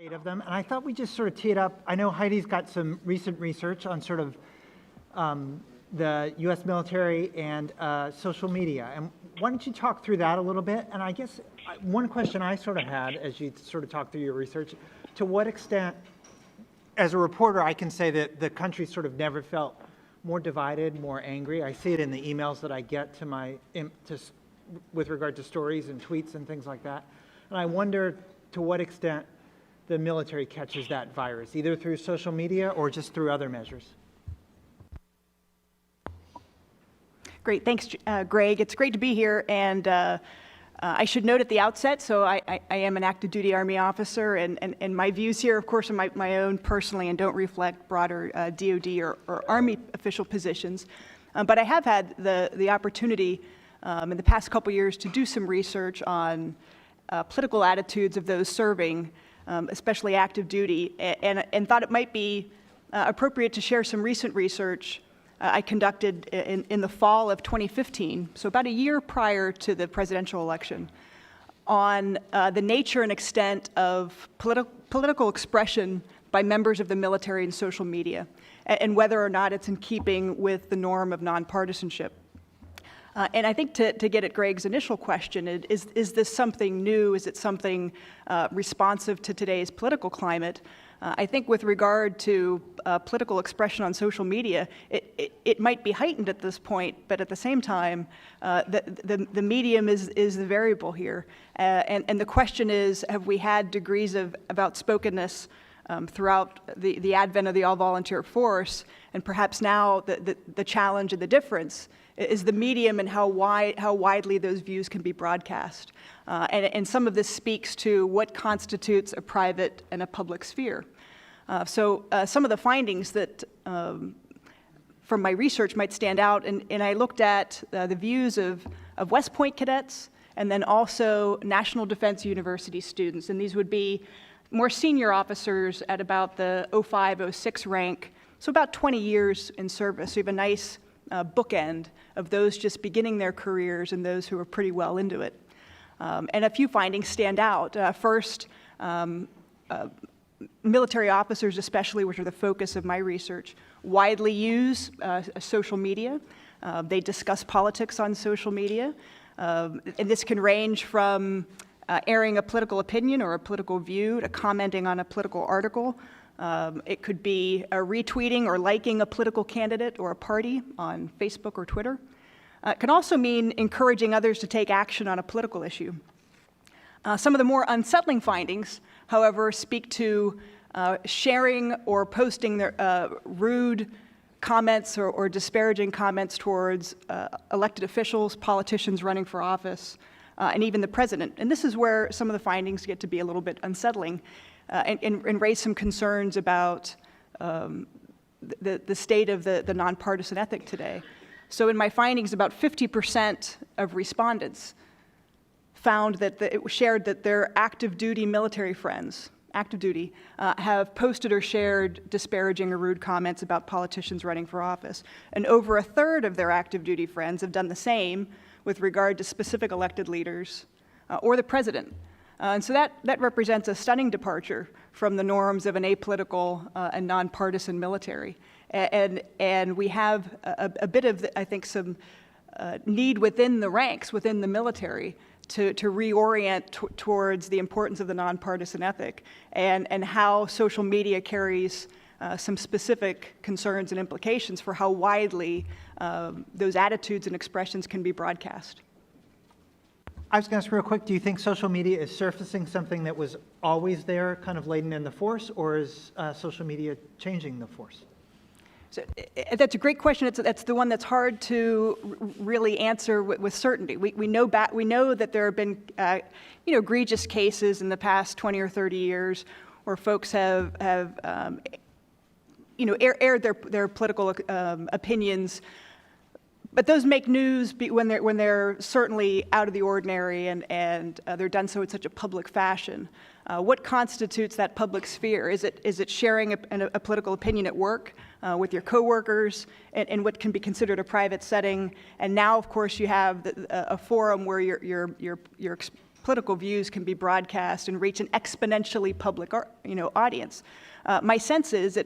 8 of them, and I thought we'd just sort of tee it up. I know Heidi's got some recent research on sort of the U.S. military and social media, and why don't you talk through that a little bit? And I guess one question I sort of had as you sort of talk through your research, to what extent, as a reporter, I can say that the country sort of never felt more divided, more angry. I see it in the emails that I get to with regard to stories and tweets and things like that. And I wonder to what extent the military catches that virus, either through social media or just through other measures. Great, thanks, Greg. It's great to be here, and I should note at the outset, so I am an active duty Army officer, and my views here, of course, are my own personally and don't reflect broader DoD or Army official positions. But I have had the opportunity in the past couple years to do some research on political attitudes of those serving, especially active duty, and thought it might be appropriate to share some recent research I conducted in the fall of 2015, so about a year prior to the presidential election, on the nature and extent of political expression by members of the military and social media, and whether or not it's in keeping with the norm of nonpartisanship. And I think to get at Greg's initial question, is this something new? Is it something responsive to today's political climate? I think with regard to political expression on social media, it might be heightened at this point, but at the same time, the medium is the variable here. And the question is, have we had degrees of outspokenness throughout the advent of the all-volunteer force, and perhaps now the challenge and the difference is the medium and how widely those views can be broadcast. And some of this speaks to what constitutes a private and a public sphere. So some of the findings that from my research might stand out, and I looked at the views of West Point cadets and then also National Defense University students, and these would be more senior officers at about the 05, 06 rank, so about 20 years in service. So you have a nice bookend of those just beginning their careers and those who are pretty well into it. And a few findings stand out. First, military officers especially, which are the focus of my research, widely use social media. They discuss politics on social media. And this can range from airing a political opinion or a political view to commenting on a political article. It could be retweeting or liking a political candidate or a party on Facebook or Twitter. It can also mean encouraging others to take action on a political issue. Some of the more unsettling findings, however, speak to sharing or posting their rude comments or disparaging comments towards elected officials, politicians running for office, and even the president. And this is where some of the findings get to be a little bit unsettling and raise some concerns about the state of the nonpartisan ethic today. So in my findings, about 50% of respondents found that it was shared that their active duty military friends, have posted or shared disparaging or rude comments about politicians running for office. And over a third of their active duty friends have done the same with regard to specific elected leaders or the president. And so that represents a stunning departure from the norms of an apolitical and nonpartisan military. And we have a bit of, I think, some need within the ranks, within the military, to reorient towards the importance of the nonpartisan ethic and how social media carries some specific concerns and implications for how widely those attitudes and expressions can be broadcast. I was going to ask real quick, do you think social media is surfacing something that was always there, kind of laden in the force, or is social media changing the force? So, that's a great question. That's the one that's hard to really answer with certainty. We know that there have been egregious cases in the past 20 or 30 years where folks have aired their political opinions. But those make news when they're certainly out of the ordinary and they're done so in such a public fashion. What constitutes that public sphere? Is it sharing a political opinion at work with your coworkers in what can be considered a private setting? And now, of course, you have a forum where you're political views can be broadcast and reach an exponentially public, audience. My sense is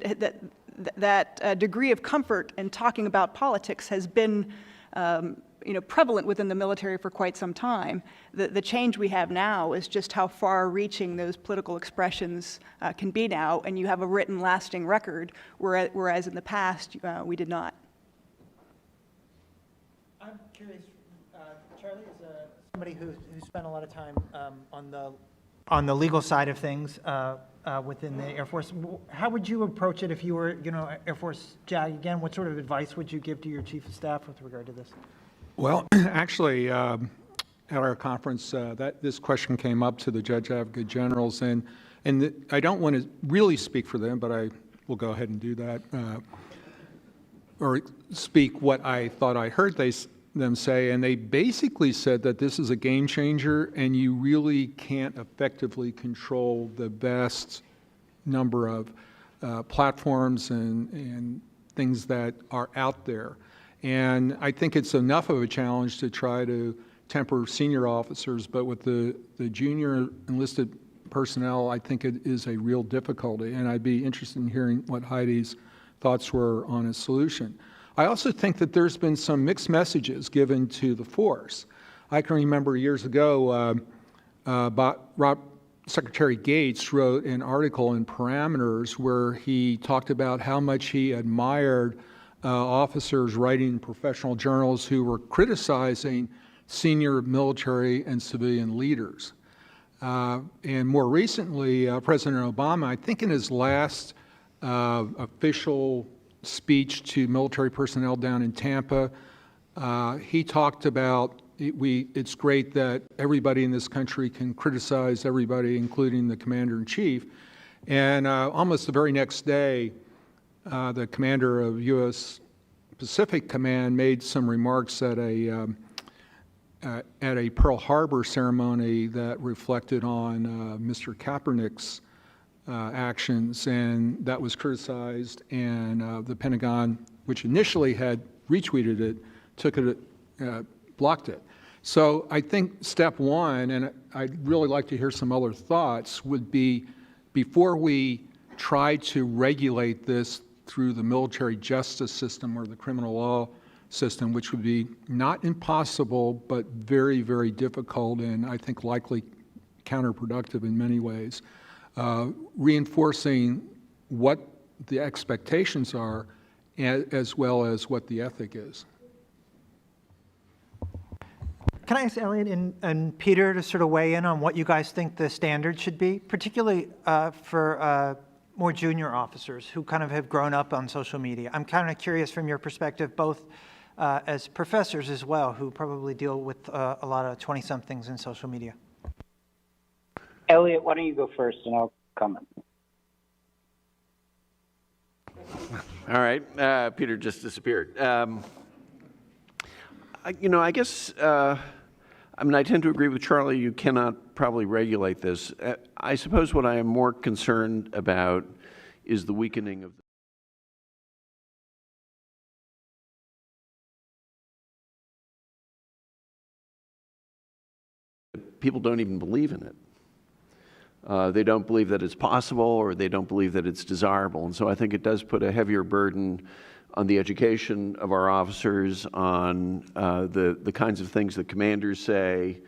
that degree of comfort in talking about politics has been prevalent within the military for quite some time. The change we have now is just how far-reaching those political expressions can be now, and you have a written, lasting record, whereas in the past we did not. I'm curious, Charlie, as somebody who spent a lot of time on the legal side of things within the Air Force, how would you approach it if you were, Air Force JAG again? What sort of advice would you give to your Chief of Staff with regard to this? Well, actually, at our conference, this question came up to the Judge Advocate Generals, and I don't want to really speak for them, but I will go ahead and do that, or speak what I thought I heard them say, and they basically said that this is a game changer, and you really can't effectively control the vast number of platforms and things that are out there. And I think it's enough of a challenge to try to temper senior officers, but with the junior enlisted personnel, I think it is a real difficulty, and I'd be interested in hearing what Heidi's thoughts were on a solution. I also think that there's been some mixed messages given to the force. I can remember years ago, Secretary Gates wrote an article in Parameters where he talked about how much he admired officers writing in professional journals who were criticizing senior military and civilian leaders. And more recently, President Obama, I think in his last official speech to military personnel down in Tampa, he talked about it's great that everybody in this country can criticize everybody, including the Commander-in-Chief. And almost the very next day, the commander of U.S. Pacific Command made some remarks at a Pearl Harbor ceremony that reflected on Mr. Kaepernick's actions, and that was criticized, and the Pentagon, which initially had retweeted it, blocked it. So I think step one, and I'd really like to hear some other thoughts, would be before we try to regulate this through the military justice system or the criminal law system, which would be not impossible, but very, very difficult and I think likely counterproductive in many ways. Reinforcing what the expectations are as well as what the ethic is. Can I ask Eliot and Peter to sort of weigh in on what you guys think the standard should be, particularly for more junior officers who kind of have grown up on social media? I'm kind of curious from your perspective, both as professors as well, who probably deal with a lot of 20-somethings in social media. Eliot, why don't you go first and I'll comment. All right, Peter just disappeared. I guess, I tend to agree with Charlie, you cannot probably regulate this. I suppose what I am more concerned about is the weakening of people don't even believe in it. They don't believe that it's possible, or they don't believe that it's desirable. And so I think it does put a heavier burden on the education of our officers, on the kinds of things that commanders say,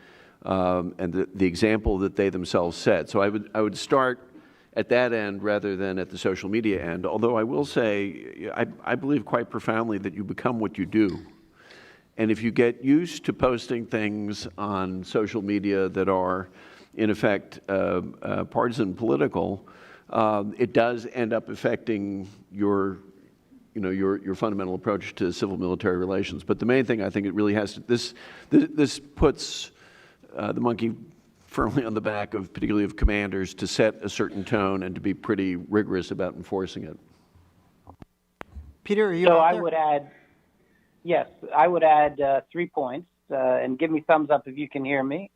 and the example that they themselves set. So I would start at that end rather than at the social media end, although I will say I believe quite profoundly that you become what you do. And if you get used to posting things on social media that are, in effect, partisan political, it does end up affecting your fundamental approach to civil-military relations. But the main thing I think it really has to, this puts the monkey firmly on the back of, particularly of commanders, to set a certain tone and to be pretty rigorous about enforcing it. Peter, are you So out I there? would add, yes, I would add 3 points, and give me thumbs up if you can hear me.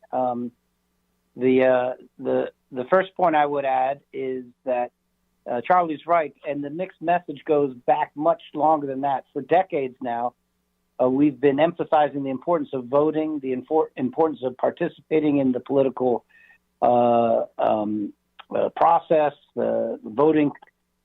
The first point I would add is that Charlie's right, and the mixed message goes back much longer than that. For decades now, We've been emphasizing the importance of voting, the importance of participating in the political process, the voting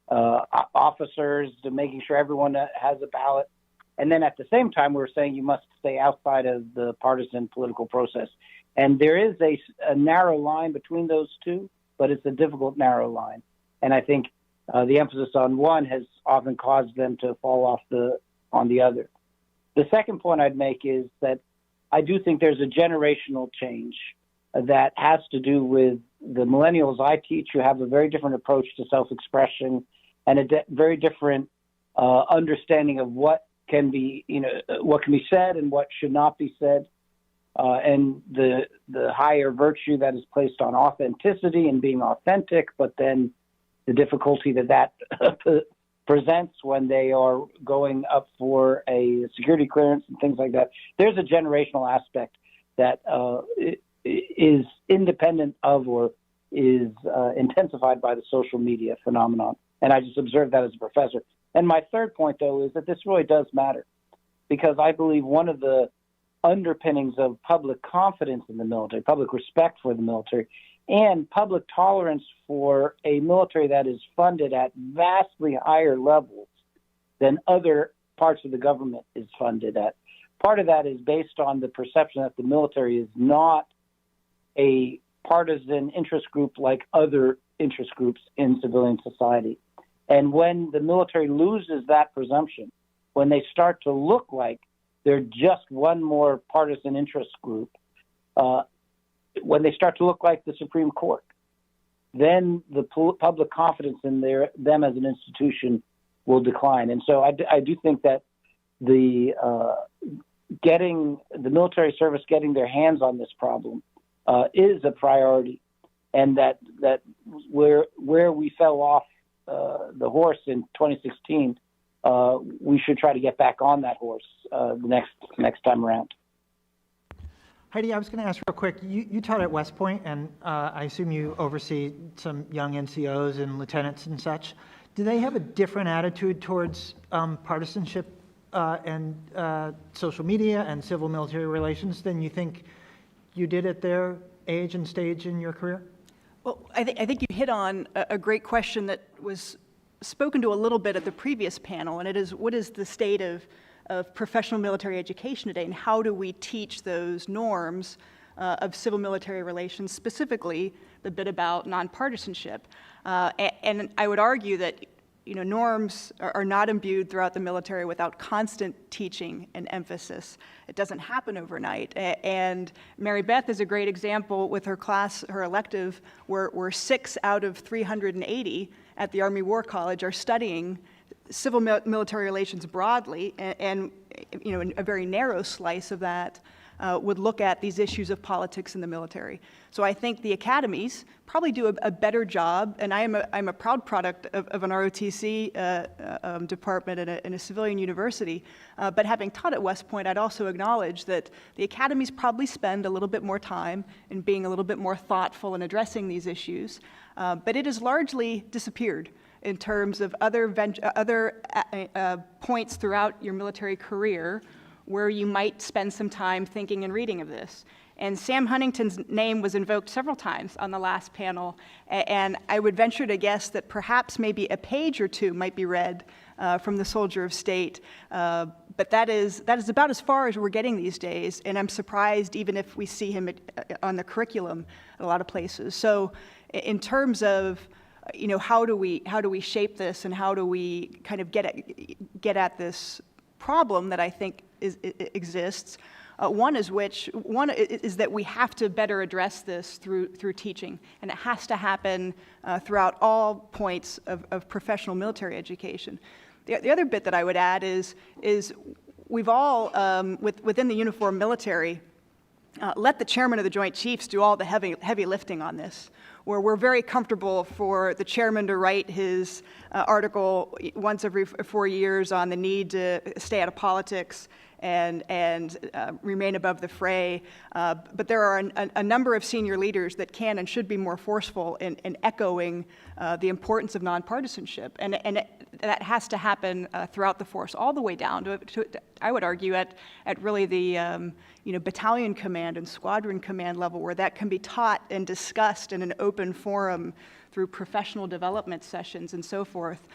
officers, to making sure everyone has a ballot. And then at the same time, we're saying you must stay outside of the partisan political process. And there is a narrow line between those two, but it's a difficult narrow line. And I think the emphasis on one has often caused them to fall off on the other. The second point I'd make is that I do think there's a generational change that has to do with the millennials I teach, who have a very different approach to self-expression and a very different understanding of what can be said and what should not be said, and the higher virtue that is placed on authenticity and being authentic, but then the difficulty that presents when they are going up for a security clearance and things like that. There's a generational aspect that is independent of or is intensified by the social media phenomenon. And I just observed that as a professor. And my third point, though, is that this really does matter, because I believe one of the underpinnings of public confidence in the military, public respect for the military, and public tolerance for a military that is funded at vastly higher levels than other parts of the government is funded at. Part of that is based on the perception that the military is not a partisan interest group like other interest groups in civilian society. And when the military loses that presumption, when they start to look like they're just one more partisan interest group, when they start to look like the Supreme Court, then the public confidence in them as an institution will decline. And so I do think that the military service getting their hands on this problem is a priority, and that where we fell off the horse in 2016, we should try to get back on that horse the next time around. Heidi, I was going to ask real quick, you taught at West Point, and I assume you oversee some young NCOs and lieutenants and such. Do they have a different attitude towards partisanship and social media and civil-military relations than you think you did at their age and stage in your career? Well, I think you hit on a great question that was spoken to a little bit at the previous panel, and it is, what is the state of professional military education today, and how do we teach those norms of civil military relations, specifically the bit about nonpartisanship? And I would argue that norms are not imbued throughout the military without constant teaching and emphasis. It doesn't happen overnight. And Mary Beth is a great example with her class, her elective, where 6 out of 380 at the Army War College are studying civil military relations broadly, and a very narrow slice of that would look at these issues of politics in the military. So I think the academies probably do a better job, and I'm a proud product of an ROTC department in a civilian university, but having taught at West Point, I'd also acknowledge that the academies probably spend a little bit more time in being a little bit more thoughtful in addressing these issues, but it has largely disappeared in terms of other points throughout your military career where you might spend some time thinking and reading of this. And Sam Huntington's name was invoked several times on the last panel, and I would venture to guess that perhaps maybe a page or two might be read from the Soldier of State, but that is about as far as we're getting these days, and I'm surprised even if we see him on the curriculum at a lot of places. So in terms of how do we shape this, and how do we kind of get at this problem that I think exists? One is that we have to better address this through teaching, and it has to happen throughout all points of professional military education. The other bit that I would add is we've all within the uniformed military let the chairman of the Joint Chiefs do all the heavy lifting on this, where we're very comfortable for the chairman to write his article once every 4 years on the need to stay out of politics, and remain above the fray. But there are a number of senior leaders that can and should be more forceful in echoing the importance of nonpartisanship. And that has to happen throughout the force, all the way down to I would argue, at really the battalion command and squadron command level, where that can be taught and discussed in an open forum through professional development sessions and so forth.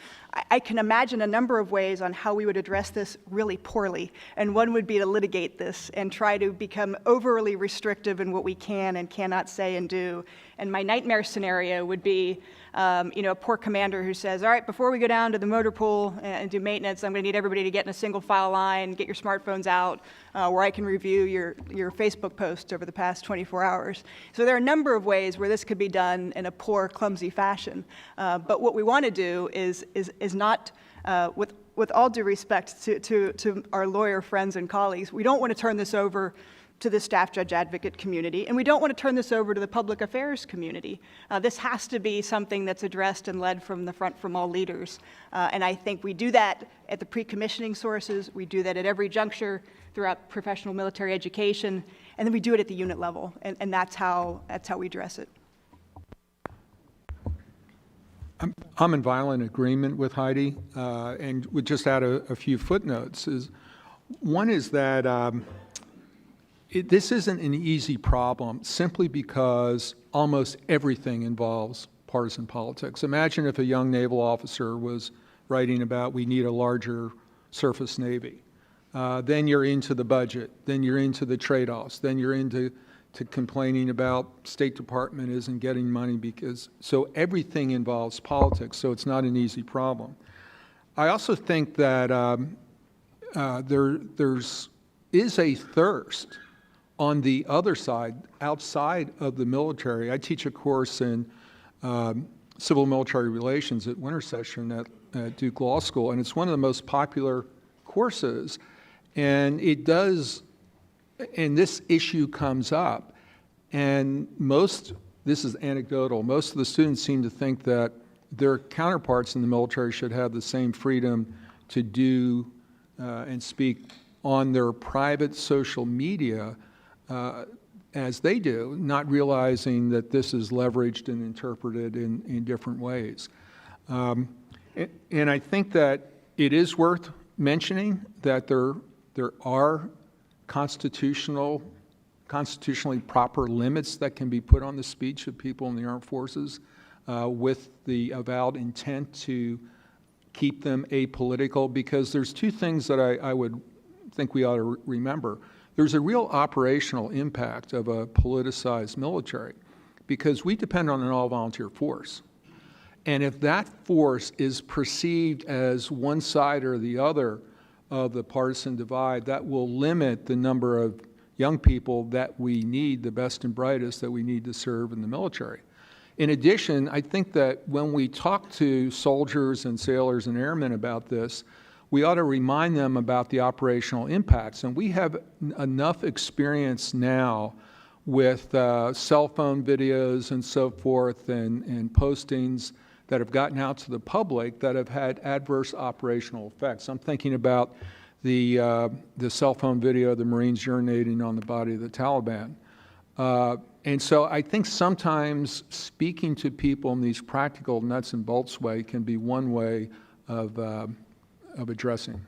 I can imagine a number of ways on how we would address this really poorly, and one would be to litigate this and try to become overly restrictive in what we can and cannot say and do. And my nightmare scenario would be, a poor commander who says, all right, before we go down to the motor pool and do maintenance, I'm going to need everybody to get in a single file line, get your smartphones out, where I can review your Facebook posts over the past 24 hours. So there are a number of ways where this could be done in a poor, clumsy fashion. But what we want to do is not, with all due respect to our lawyer friends and colleagues, we don't want to turn this over to the staff judge advocate community, and we don't want to turn this over to the public affairs community. This has to be something that's addressed and led from the front from all leaders. And I think we do that at the pre-commissioning sources, we do that at every juncture throughout professional military education, and then we do it at the unit level, and that's how we address it. I'm in violent agreement with Heidi, and would just add a few footnotes. One is that this isn't an easy problem simply because almost everything involves partisan politics. Imagine if a young naval officer was writing about we need a larger surface navy. Then you're into the budget, then you're into the trade-offs, then you're into complaining about State Department isn't getting money so everything involves politics, so it's not an easy problem. I also think that there's a thirst on the other side, outside of the military. I teach a course in civil military relations at winter session at Duke Law School, and it's one of the most popular courses. And this issue comes up, and this is anecdotal, most of the students seem to think that their counterparts in the military should have the same freedom to do and speak on their private social media as they do, not realizing that this is leveraged and interpreted in different ways. And I think that it is worth mentioning that there are constitutionally proper limits that can be put on the speech of people in the armed forces with the avowed intent to keep them apolitical, because there's two things that I would think we ought to remember. There's a real operational impact of a politicized military because we depend on an all-volunteer force. And if that force is perceived as one side or the other of the partisan divide, that will limit the number of young people that we need, the best and brightest that we need to serve in the military. In addition, I think that when we talk to soldiers and sailors and airmen about this, we ought to remind them about the operational impacts. And we have enough experience now with cell phone videos and so forth and postings that have gotten out to the public that have had adverse operational effects. I'm thinking about the cell phone video of the Marines urinating on the body of the Taliban. And so I think sometimes speaking to people in these practical nuts and bolts way can be one way of addressing.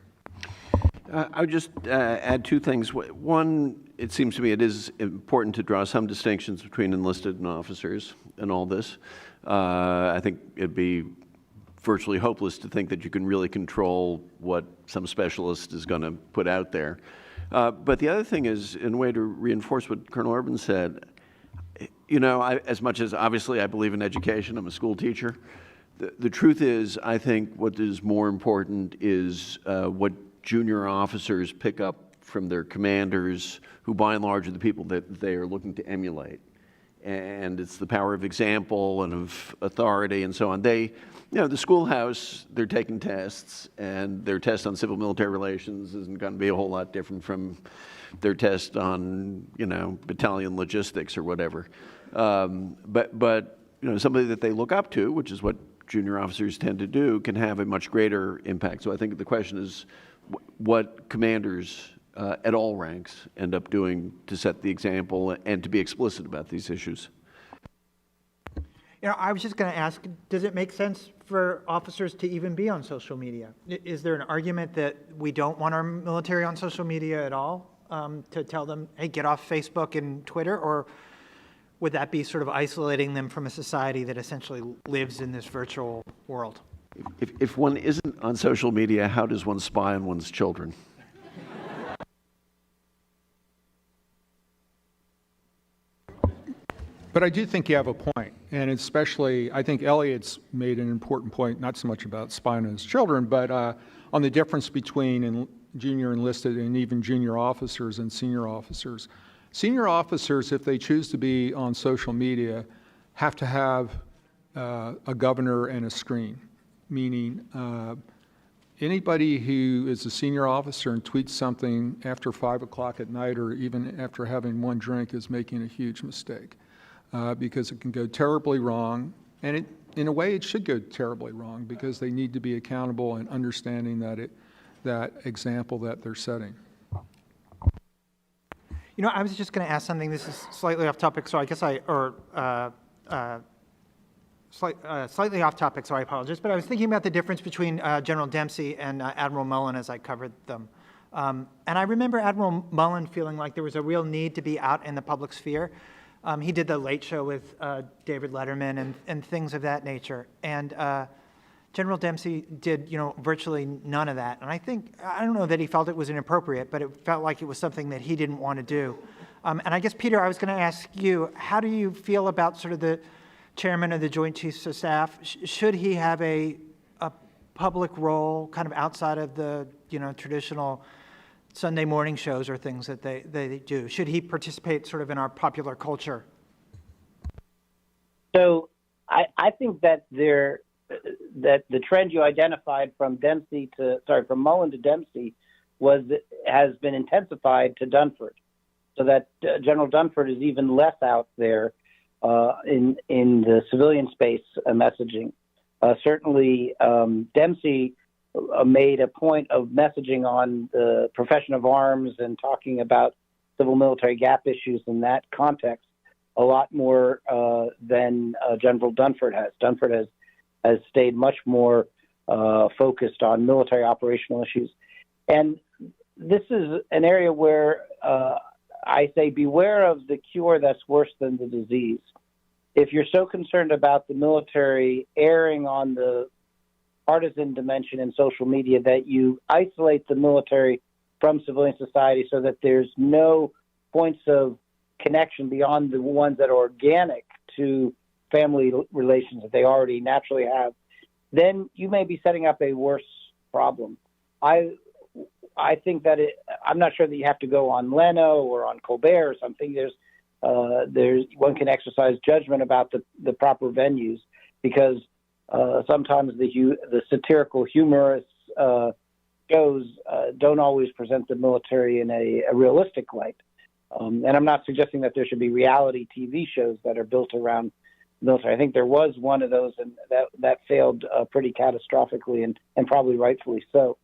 I would just add two things. One, it seems to me it is important to draw some distinctions between enlisted and officers in all this. I think it'd be virtually hopeless to think that you can really control what some specialist is going to put out there. But the other thing is, in a way to reinforce what Colonel Urben said, as much as obviously I believe in education, I'm a school teacher, the truth is, I think what is more important is what junior officers pick up from their commanders, who by and large are the people that they are looking to emulate. And it's the power of example and of authority and so on. The schoolhouse, they're taking tests, and their test on civil military relations isn't going to be a whole lot different from their test on, battalion logistics or whatever. But somebody that they look up to, which is what junior officers tend to do, can have a much greater impact. So I think the question is what commanders at all ranks end up doing to set the example and to be explicit about these issues. I was just going to ask, does it make sense for officers to even be on social media? Is there an argument that we don't want our military on social media at all, to tell them, hey, get off Facebook and Twitter? Or would that be sort of isolating them from a society that essentially lives in this virtual world? If one isn't on social media, how does one spy on one's children? But I do think you have a point, and especially, I think Eliot's made an important point, not so much about spying on his children, but on the difference between junior enlisted and even junior officers and senior officers. Senior officers, if they choose to be on social media, have to have a governor and a screen, meaning anybody who is a senior officer and tweets something after 5 o'clock at night or even after having one drink is making a huge mistake. Because it can go terribly wrong, and in a way it should go terribly wrong because they need to be accountable and understanding that example that they're setting. I was just going to ask something. This is slightly off topic, so I guess slightly off topic, so I apologize. But I was thinking about the difference between General Dempsey and Admiral Mullen as I covered them. And I remember Admiral Mullen feeling like there was a real need to be out in the public sphere. He did the Late Show with David Letterman and things of that nature. And General Dempsey did, virtually none of that. And I don't know that he felt it was inappropriate, but it felt like it was something that he didn't want to do. And I guess, Peter, I was going to ask you, how do you feel about sort of the chairman of the Joint Chiefs of Staff? Should he have a public role kind of outside of the, traditional Sunday morning shows or things that they do? Should he participate sort of in our popular culture? So I think that that the trend you identified from Mullen to Dempsey has been intensified to Dunford, so that General Dunford is even less out there in the civilian space messaging. Certainly, Dempsey made a point of messaging on the profession of arms and talking about civil military gap issues in that context a lot more than General Dunford has. Dunford has stayed much more focused on military operational issues. And this is an area where I say beware of the cure that's worse than the disease. If you're so concerned about the military erring on the partisan dimension in social media that you isolate the military from civilian society so that there's no points of connection beyond the ones that are organic to family relations that they already naturally have, then you may be setting up a worse problem. I think that I'm not sure that you have to go on Leno or on Colbert or something. There's one can exercise judgment about the proper venues, because sometimes the satirical humorous shows don't always present the military in a realistic light. And I'm not suggesting that there should be reality TV shows that are built around military. I think there was one of those, and that failed pretty catastrophically, and probably rightfully so.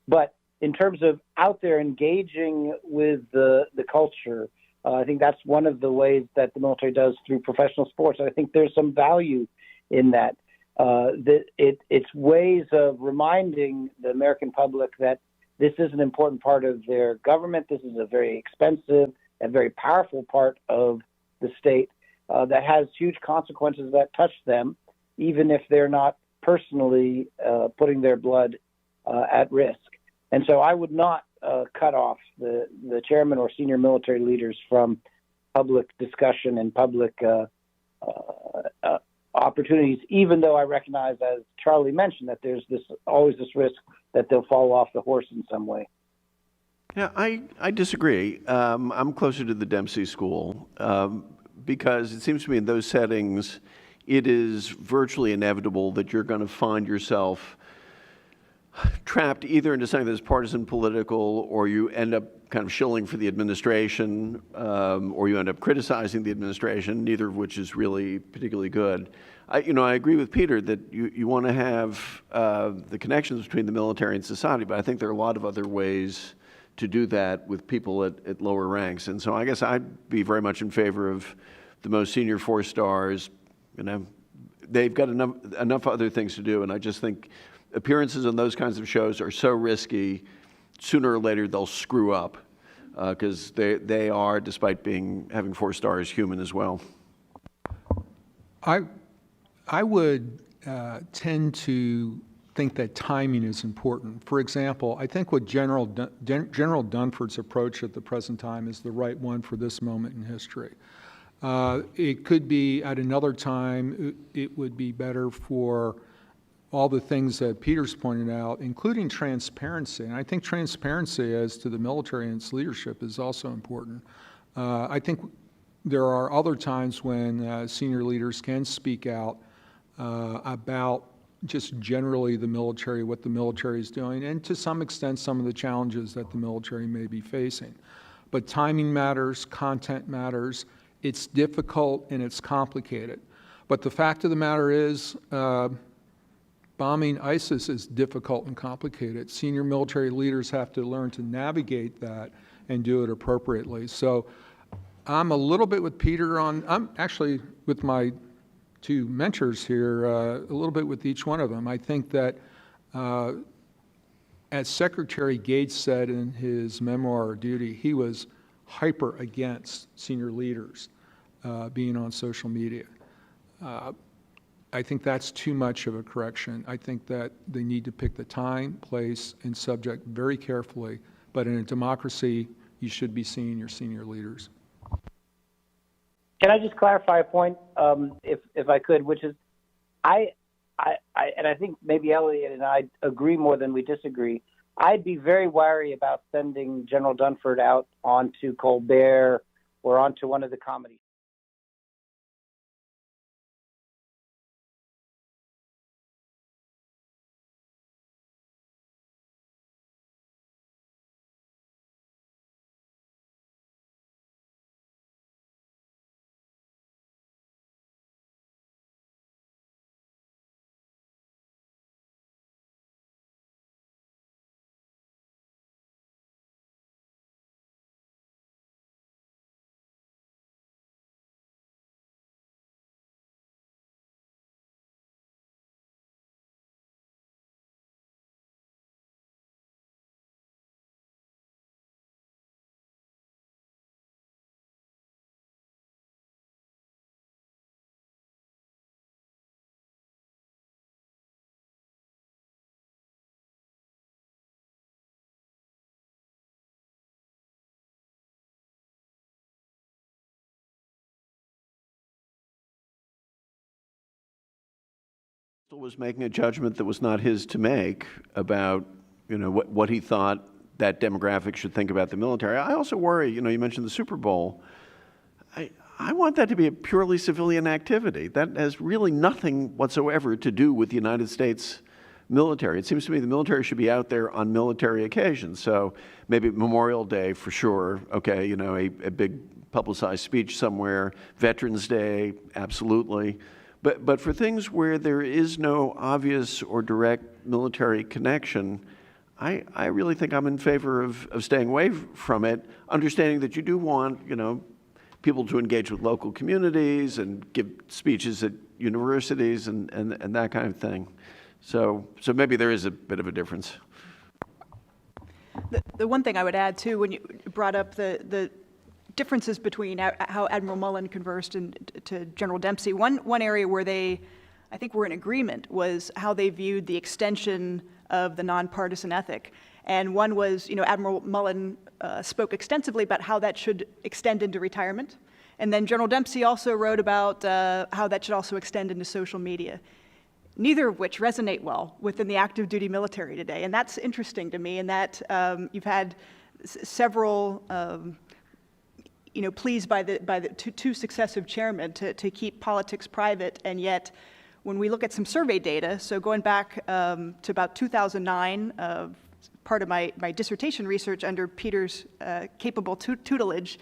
But in terms of out there engaging with the culture, I think that's one of the ways that the military does through professional sports. I think there's some value in that. It's ways of reminding the American public that this is an important part of their government. This is a very expensive and very powerful part of the state that has huge consequences that touch them, even if they're not personally putting their blood at risk. And so I would not cut off the chairman or senior military leaders from public discussion and public opportunities, even though I recognize, as Charlie mentioned, that there's always this risk that they'll fall off the horse in some way. Yeah, I disagree. I'm closer to the Dempsey school because it seems to me in those settings, it is virtually inevitable that you're going to find yourself trapped either into something that's partisan political, or you end up kind of shilling for the administration, or you end up criticizing the administration, neither of which is really particularly good. I agree with Peter that you want to have the connections between the military and society, but I think there are a lot of other ways to do that with people at lower ranks. And so I guess I'd be very much in favor of the most senior 4 stars. They've got enough other things to do, and I just think appearances on those kinds of shows are so risky. Sooner or later, they'll screw up because they are, despite having 4 stars, human as well. I would tend to think that timing is important. For example, I think what General Dunford's approach at the present time is the right one for this moment in history. It could be at another time, it would be better for all the things that Peter's pointed out, including transparency. And I think transparency as to the military and its leadership is also important. I think there are other times when senior leaders can speak out about just generally the military, what the military is doing, and to some extent some of the challenges that the military may be facing. But timing matters, content matters. It's difficult and it's complicated. But the fact of the matter is, bombing ISIS is difficult and complicated. Senior military leaders have to learn to navigate that and do it appropriately. So I'm a little bit with Peter I'm actually with my 2 mentors here, a little bit with each one of them. I think that as Secretary Gates said in his memoir, Duty, he was hyper against senior leaders being on social media. I think that's too much of a correction. I think that they need to pick the time, place, and subject very carefully. But in a democracy, you should be seeing your senior leaders. Can I just clarify a point, if I could, which is, and I think maybe Eliot and I agree more than we disagree. I'd be very wary about sending General Dunford out onto Colbert or onto one of the comedy. Was making a judgment that was not his to make about, what he thought that demographic should think about the military. I also worry, you mentioned the Super Bowl. I want that to be a purely civilian activity. That has really nothing whatsoever to do with the United States military. It seems to me the military should be out there on military occasions. So maybe Memorial Day for sure, okay, a big publicized speech somewhere. Veterans Day, absolutely. But for things where there is no obvious or direct military connection, I really think I'm in favor of staying away from it, understanding that you do want, people to engage with local communities and give speeches at universities and that kind of thing. So maybe there is a bit of a difference. The one thing I would add, too, when you brought up the differences between how Admiral Mullen conversed to General Dempsey, one area where I think were in agreement was how they viewed the extension of the nonpartisan ethic. And one was, Admiral Mullen spoke extensively about how that should extend into retirement. And then General Dempsey also wrote about how that should also extend into social media, neither of which resonate well within the active duty military today. And that's interesting to me in that you've had several pleased by the two successive chairmen to keep politics private, and yet when we look at some survey data, so going back to about 2009, part of my dissertation research under Peter's capable tutelage,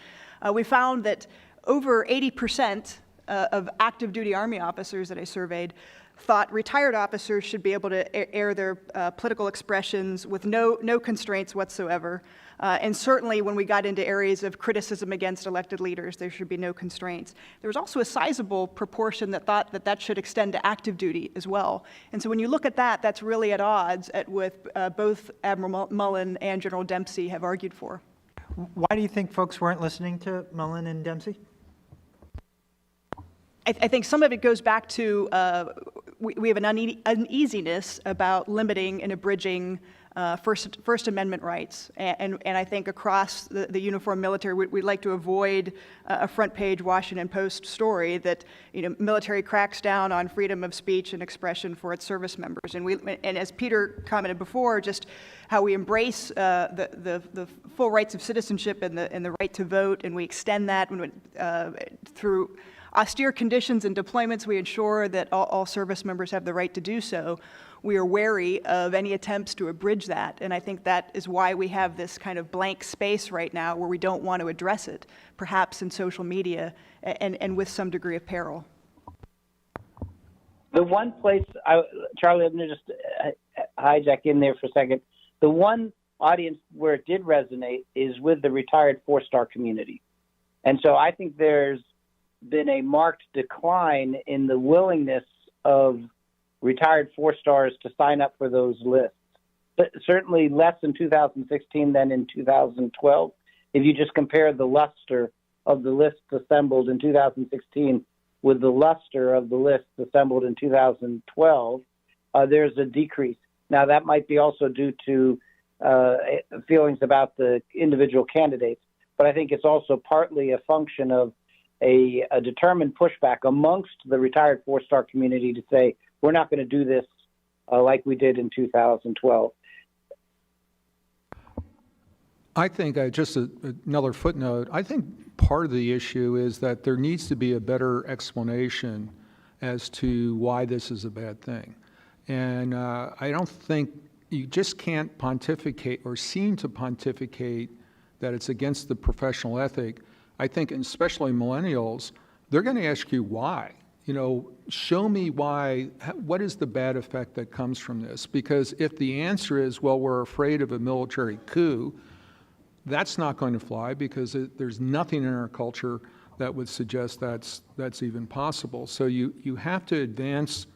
we found that over 80% of active duty Army officers that I surveyed thought retired officers should be able to air their political expressions with no constraints whatsoever. And certainly when we got into areas of criticism against elected leaders, there should be no constraints. There was also a sizable proportion that thought that that should extend to active duty as well. And so when you look at that, that's really at odds with both Admiral Mullen and General Dempsey have argued for. Why do you think folks weren't listening to Mullen and Dempsey? I think some of it goes back to we have an uneasiness about limiting and abridging First Amendment rights. And I think across the uniformed military, we'd like to avoid a front page Washington Post story that, military cracks down on freedom of speech and expression for its service members. And as Peter commented before, just how we embrace the full rights of citizenship and the right to vote, and we extend that through austere conditions and deployments. We ensure that all service members have the right to do so. We are wary of any attempts to abridge that, and I think that is why we have this kind of blank space right now where we don't want to address it, perhaps in social media and with some degree of peril. The one place, Charlie, I'm going to just hijack in there for a second. The one audience where it did resonate is with the retired four-star community. And so I think there's been a marked decline in the willingness of retired four-stars to sign up for those lists. But certainly less in 2016 than in 2012. If you just compare the luster of the lists assembled in 2016 with the luster of the lists assembled in 2012, there's a decrease. Now, that might be also due to feelings about the individual candidates, but I think it's also partly a function of a determined pushback amongst the retired four-star community to say, we're not going to do this like we did in 2012. I think, just another footnote, I think part of the issue is that there needs to be a better explanation as to why this is a bad thing. And I don't think you just can't pontificate or seem to pontificate that it's against the professional ethic. I think, and especially millennials, they're going to ask you why. Show me why, what is the bad effect that comes from this? Because if the answer is, well, we're afraid of a military coup, that's not going to fly because there's nothing in our culture that would suggest that's even possible. So you have to advance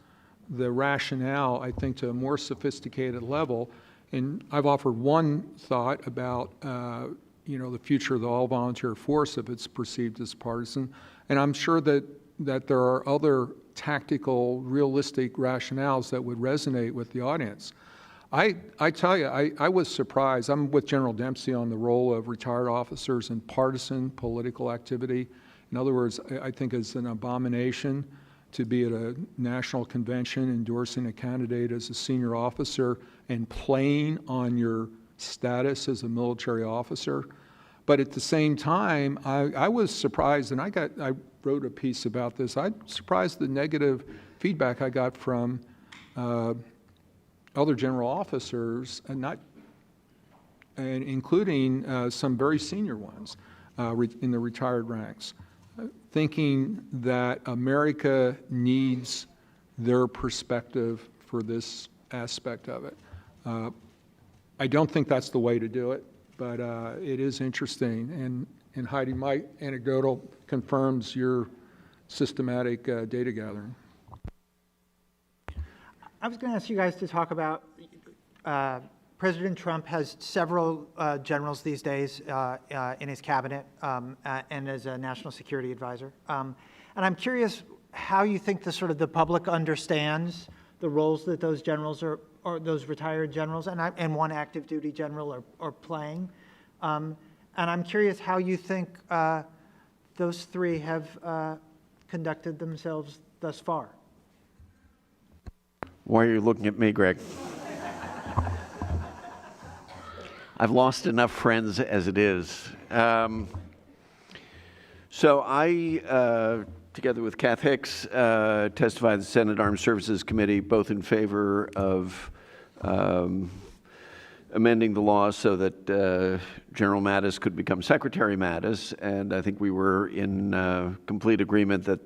the rationale, I think, to a more sophisticated level. And I've offered one thought about the future of the all-volunteer force if it's perceived as partisan. And I'm sure that there are other tactical, realistic rationales that would resonate with the audience. I tell you, I was surprised. I'm with General Dempsey on the role of retired officers in partisan political activity. In other words, I think it's an abomination to be at a national convention endorsing a candidate as a senior officer and playing on your status as a military officer. But at the same time, I was surprised, and I wrote a piece about this. I'm surprised the negative feedback I got from other general officers, including some very senior ones in the retired ranks, thinking that America needs their perspective for this aspect of it. I don't think that's the way to do it, but it is interesting. And Heidi, my anecdotal confirms your systematic data gathering. I was going to ask you guys to talk about President Trump has several generals these days in his cabinet and as a national security advisor. And I'm curious how you think the public understands the roles that those generals or those retired generals and one active duty general are playing. And I'm curious how you think those three have conducted themselves thus far. Why are you looking at me, Greg? I've lost enough friends as it is. So I, together with Kath Hicks, testified in the Senate Armed Services Committee, both in favor of amending the law so that General Mattis could become Secretary Mattis, and I think we were in complete agreement that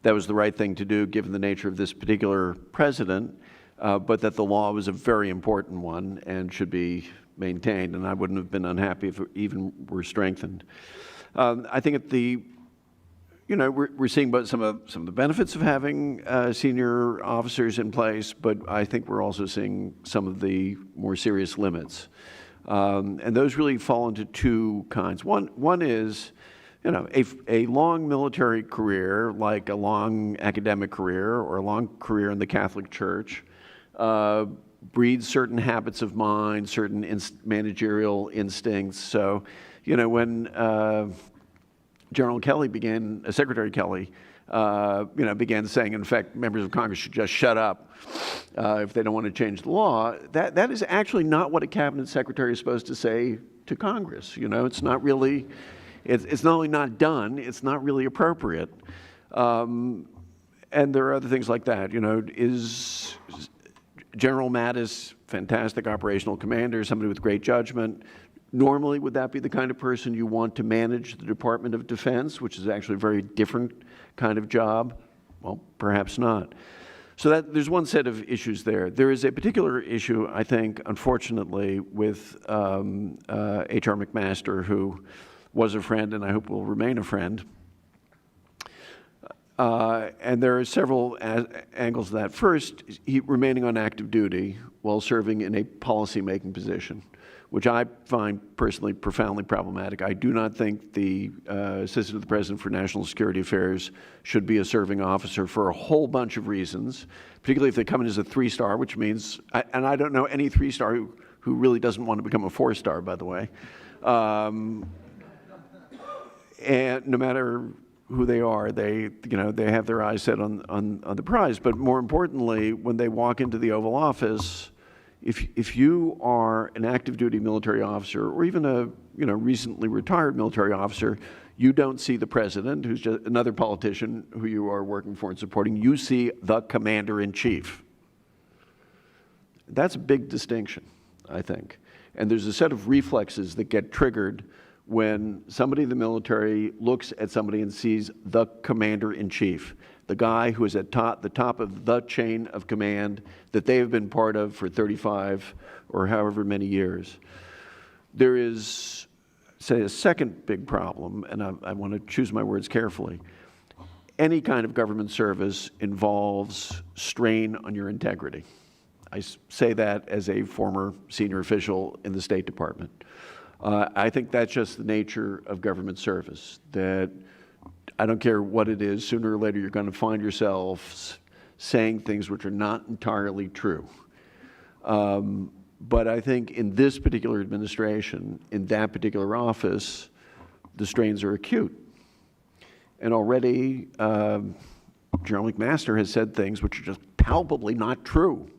that was the right thing to do given the nature of this particular president, but that the law was a very important one and should be maintained, and I wouldn't have been unhappy if it even were strengthened. I think at the, we're seeing some of the benefits of having senior officers in place, but I think we're also seeing some of the more serious limits. And those really fall into two kinds. One is, a long military career, like a long academic career or a long career in the Catholic Church, breeds certain habits of mind, certain managerial instincts. So, when Secretary Kelly, began saying, in fact, members of Congress should just shut up if they don't want to change the law, that is actually not what a cabinet secretary is supposed to say to Congress. It's not really, it's not only not done, it's not really appropriate. And there are other things like that. Is General Mattis, fantastic operational commander, somebody with great judgment. Normally, would that be the kind of person you want to manage the Department of Defense, which is actually a very different kind of job? Well, perhaps not. So there's one set of issues there. There is a particular issue, I think, unfortunately, with H.R. McMaster, who was a friend and I hope will remain a friend. And there are several angles of that. First, he remaining on active duty while serving in a policy-making position, which I find personally profoundly problematic. I do not think the Assistant to the President for National Security Affairs should be a serving officer for a whole bunch of reasons, particularly if they come in as a 3-star, which means, and I don't know any 3-star who really doesn't want to become a 4-star, by the way. And no matter who they are, they have their eyes set on the prize. But more importantly, when they walk into the Oval Office, if you are an active duty military officer or even a recently retired military officer, you don't see the president, who's just another politician who you are working for and supporting. You see the commander-in-chief. That's a big distinction, I think. And there's a set of reflexes that get triggered when somebody in the military looks at somebody and sees the commander-in-chief, the guy who is at the top of the chain of command that they have been part of for 35 or however many years. There is, say, a second big problem, and I want to choose my words carefully. Any kind of government service involves strain on your integrity. I say that as a former senior official in the State Department. I think that's just the nature of government service, that I don't care what it is, sooner or later you're going to find yourself saying things which are not entirely true. But I think in this particular administration, in that particular office, the strains are acute. And already, General McMaster has said things which are just palpably not true.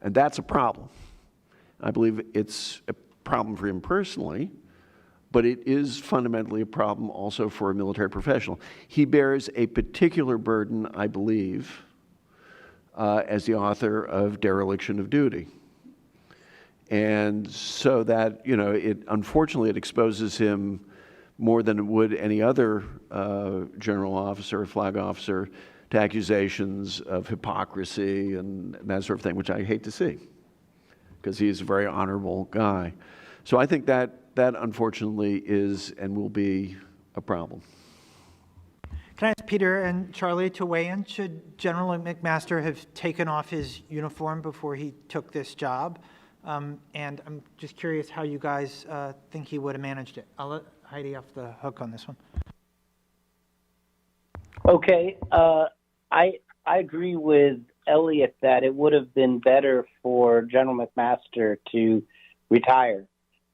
And that's a problem. I believe it's a problem for him personally, but it is fundamentally a problem also for a military professional. He bears a particular burden, I believe, as the author of dereliction of duty. And so that, unfortunately, it exposes him more than it would any other general officer or flag officer to accusations of hypocrisy and that sort of thing, which I hate to see, because he's a very honorable guy. So I think that unfortunately is and will be a problem. Can I ask Peter and Charlie to weigh in? Should General McMaster have taken off his uniform before he took this job? And I'm just curious how you guys think he would have managed it. I'll let Heidi off the hook on this one. Okay, I agree with Eliot that it would have been better for General McMaster to retire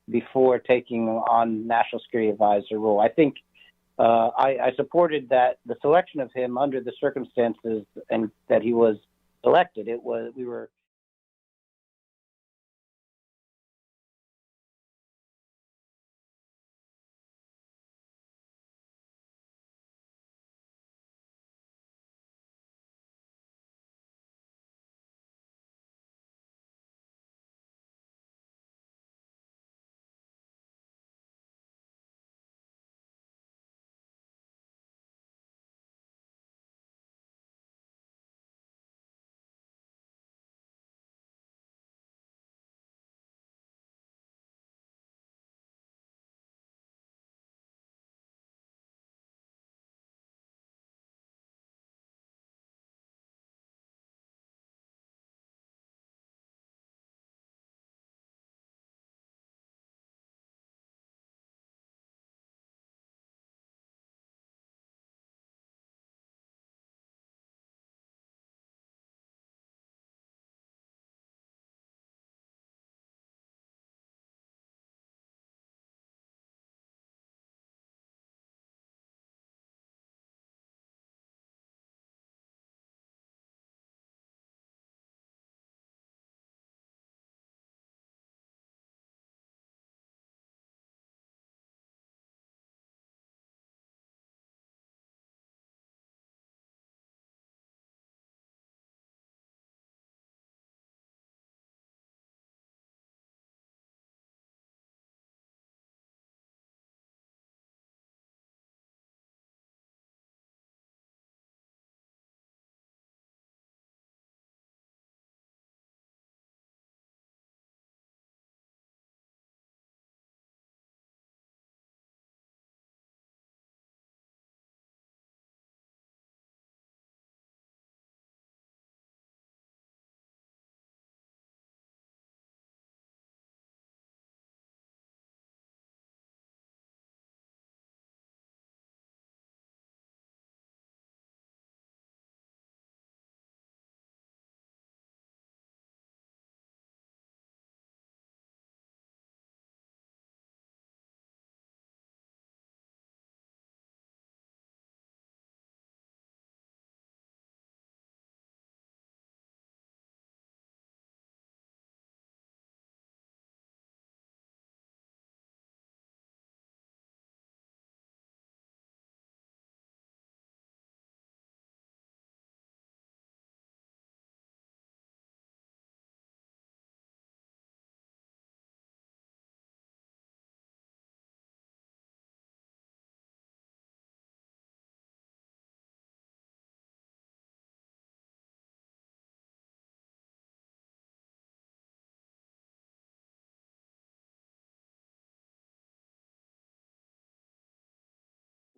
before taking on National Security Advisor role. I think I supported that the selection of him under the circumstances and that he was elected. We were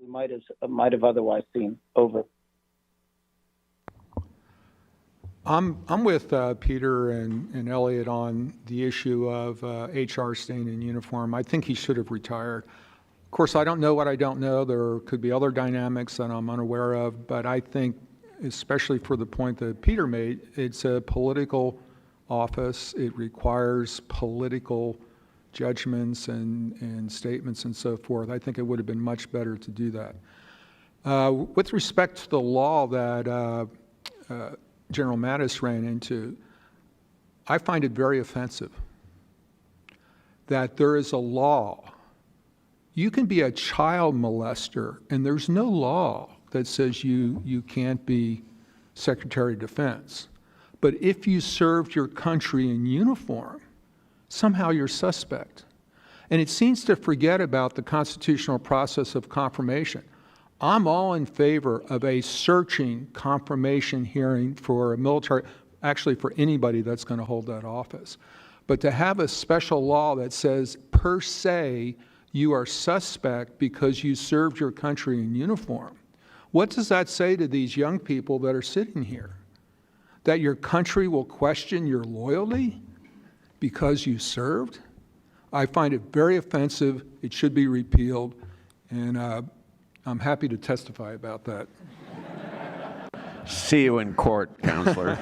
we might have otherwise seen. Over. I'm with Peter and Eliot on the issue of HR staying in uniform. I think he should have retired. Of course, I don't know what I don't know. There could be other dynamics that I'm unaware of, but I think, especially for the point that Peter made, it's a political office. It requires political judgments and statements and so forth. I think it would have been much better to do that. With respect to the law that General Mattis ran into, I find it very offensive that there is a law. You can be a child molester, and there's no law that says you can't be Secretary of Defense. But if you served your country in uniform, somehow you're suspect. And it seems to forget about the constitutional process of confirmation. I'm all in favor of a searching confirmation hearing for a military, actually for anybody that's going to hold that office. But to have a special law that says, per se, you are suspect because you served your country in uniform, what does that say to these young people that are sitting here? That your country will question your loyalty because you served? I find it very offensive. It should be repealed. And I'm happy to testify about that. See you in court, Counselor.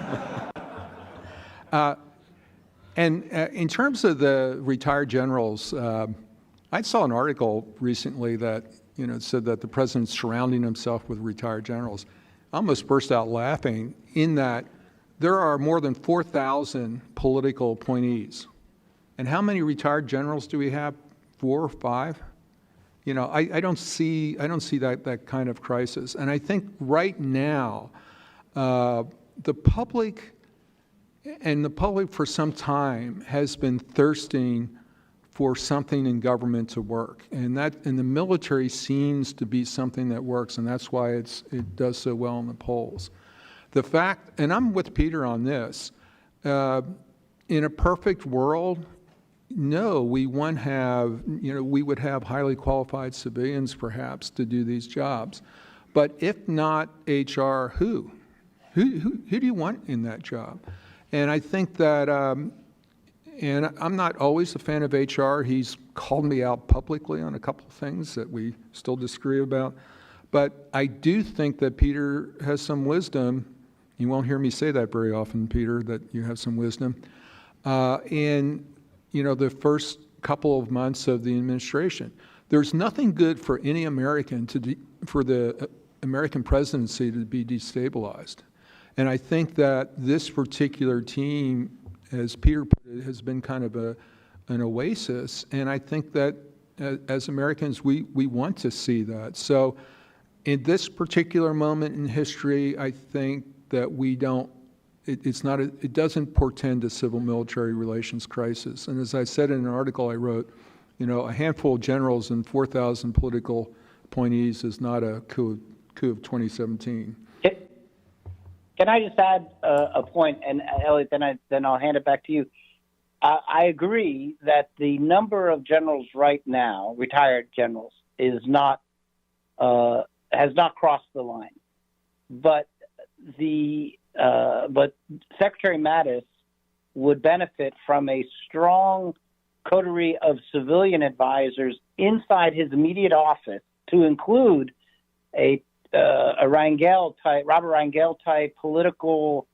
And in terms of the retired generals, I saw an article recently that said that the president's surrounding himself with retired generals. I almost burst out laughing in that there are more than 4,000 political appointees. And how many retired generals do we have? 4 or 5? I don't see that kind of crisis. And I think right now, the public for some time has been thirsting for something in government to work. And the military seems to be something that works, and that's why it does so well in the polls. The fact, and I'm with Peter on this, in a perfect world, no, we would have highly qualified civilians perhaps to do these jobs. But if not HR, who? Who do you want in that job? And I think that, and I'm not always a fan of HR. He's called me out publicly on a couple of things that we still disagree about. But I do think that Peter has some wisdom. You won't hear me say that very often, Peter, that you have some wisdom. In the first couple of months of the administration, there's nothing good for any American for the American presidency to be destabilized. And I think that this particular team, as Peter put it, has been kind of an oasis. And I think that as Americans, we want to see that. So in this particular moment in history, I think that it doesn't portend a civil-military relations crisis. And as I said in an article I wrote, a handful of generals and 4,000 political appointees is not a coup of 2017. Can I just add a point, and Eliot, then I'll hand it back to you. I agree that the number of generals right now, retired generals, has not crossed the line, but Secretary Mattis would benefit from a strong coterie of civilian advisors inside his immediate office, to include a Robert Rangel type political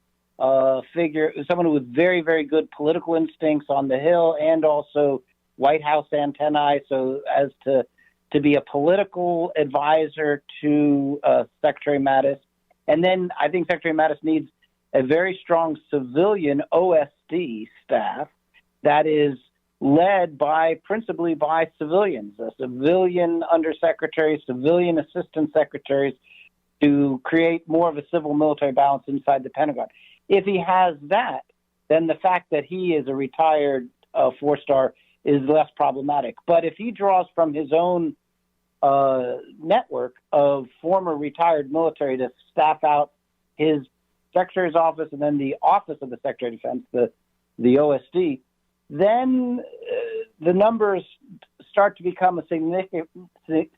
figure, someone with very, very good political instincts on the Hill and also White House antennae, so as to be a political advisor to Secretary Mattis. And then I think Secretary Mattis needs a very strong civilian OSD staff that is led principally by civilians, civilian undersecretaries, civilian assistant secretaries, to create more of a civil-military balance inside the Pentagon. If he has that, then the fact that he is a retired four-star is less problematic. But if he draws from his own network of former retired military to staff out his Secretary's office and then the Office of the Secretary of Defense, the OSD, then the numbers start to become a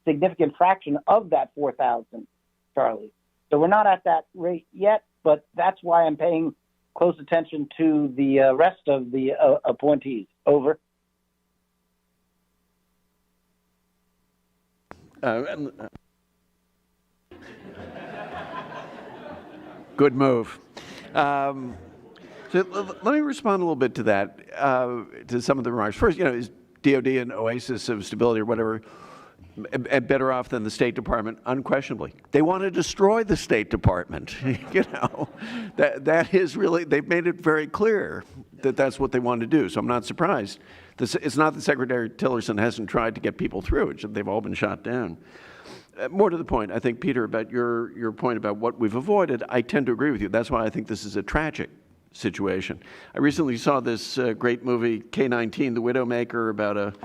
significant fraction of that 4,000, Charlie. So we're not at that rate yet, but that's why I'm paying close attention to the rest of the appointees. Over. Good move. So let me respond a little bit to that, to some of the remarks. First, is DOD an oasis of stability or whatever, and better off than the State Department? Unquestionably. They want to destroy the State Department. That is really, they've made it very clear that that's what they want to do. So I'm not surprised. It's not that Secretary Tillerson hasn't tried to get people through. They've all been shot down. More to the point, I think, Peter, about your point about what we've avoided, I tend to agree with you. That's why I think this is a tragic situation. I recently saw this great movie, K-19, The Widowmaker, about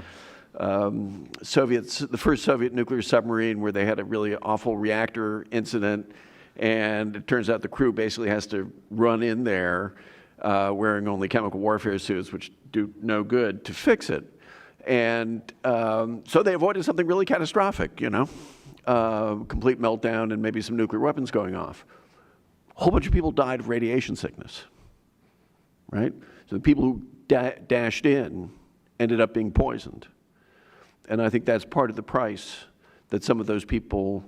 the first Soviet nuclear submarine where they had a really awful reactor incident, and it turns out the crew basically has to run in there wearing only chemical warfare suits, which do no good, to fix it. And so they avoided something really catastrophic, complete meltdown and maybe some nuclear weapons going off. A whole bunch of people died of radiation sickness, right? So the people who dashed in ended up being poisoned. And I think that's part of the price that some of those people,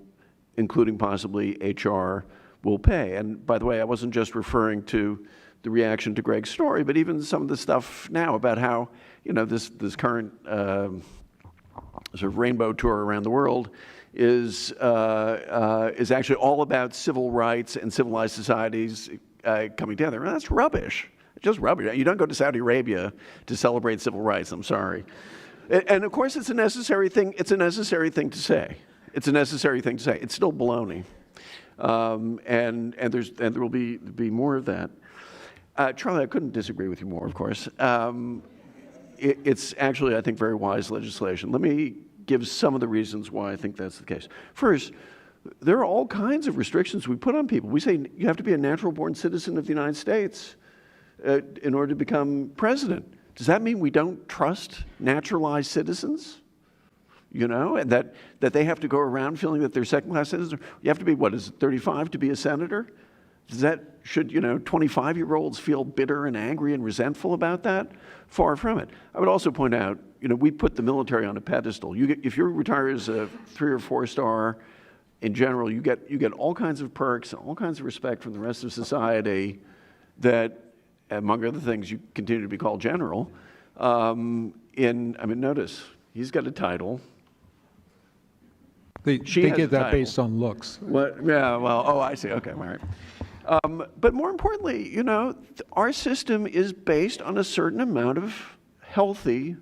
including possibly HR, will pay. And by the way, I wasn't just referring to the reaction to Greg's story, but even some of the stuff now about how, this current sort of rainbow tour around the world is actually all about civil rights and civilized societies coming together. And that's rubbish. Just rubbish. You don't go to Saudi Arabia to celebrate civil rights. I'm sorry. And of course, it's a necessary thing. It's a necessary thing to say. It's a necessary thing to say. It's still baloney. And there will be more of that. Charlie, I couldn't disagree with you more, of course. It's actually, I think, very wise legislation. Let me give some of the reasons why I think that's the case. First, there are all kinds of restrictions we put on people. We say you have to be a natural-born citizen of the United States in order to become president. Does that mean we don't trust naturalized citizens? And that they have to go around feeling that they're second-class citizens? You have to be, 35 to be a senator? Should 25-year-olds feel bitter and angry and resentful about that? Far from it. I would also point out, we put the military on a pedestal. If you retire as a 3 or 4 star, in general, you get all kinds of perks and all kinds of respect from the rest of society that, among other things, you continue to be called general. Notice, he's got a title. They get that based on looks. What? Yeah, well, I see. Okay, all right. But more importantly, our system is based on a certain amount of healthy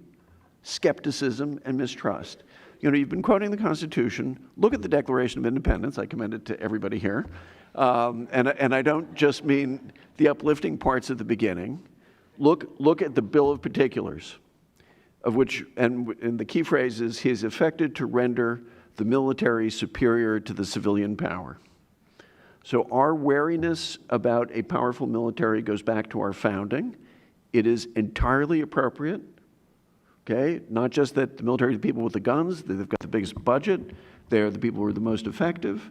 skepticism and mistrust. You've been quoting the Constitution. Look at the Declaration of Independence. I commend it to everybody here. And I don't just mean the uplifting parts at the beginning. Look at the Bill of Particulars, of which, and the key phrase is, he is effected to render the military superior to the civilian power. So our wariness about a powerful military goes back to our founding. It is entirely appropriate, okay? Not just that the military are the people with the guns, they've got the biggest budget, they're the people who are the most effective,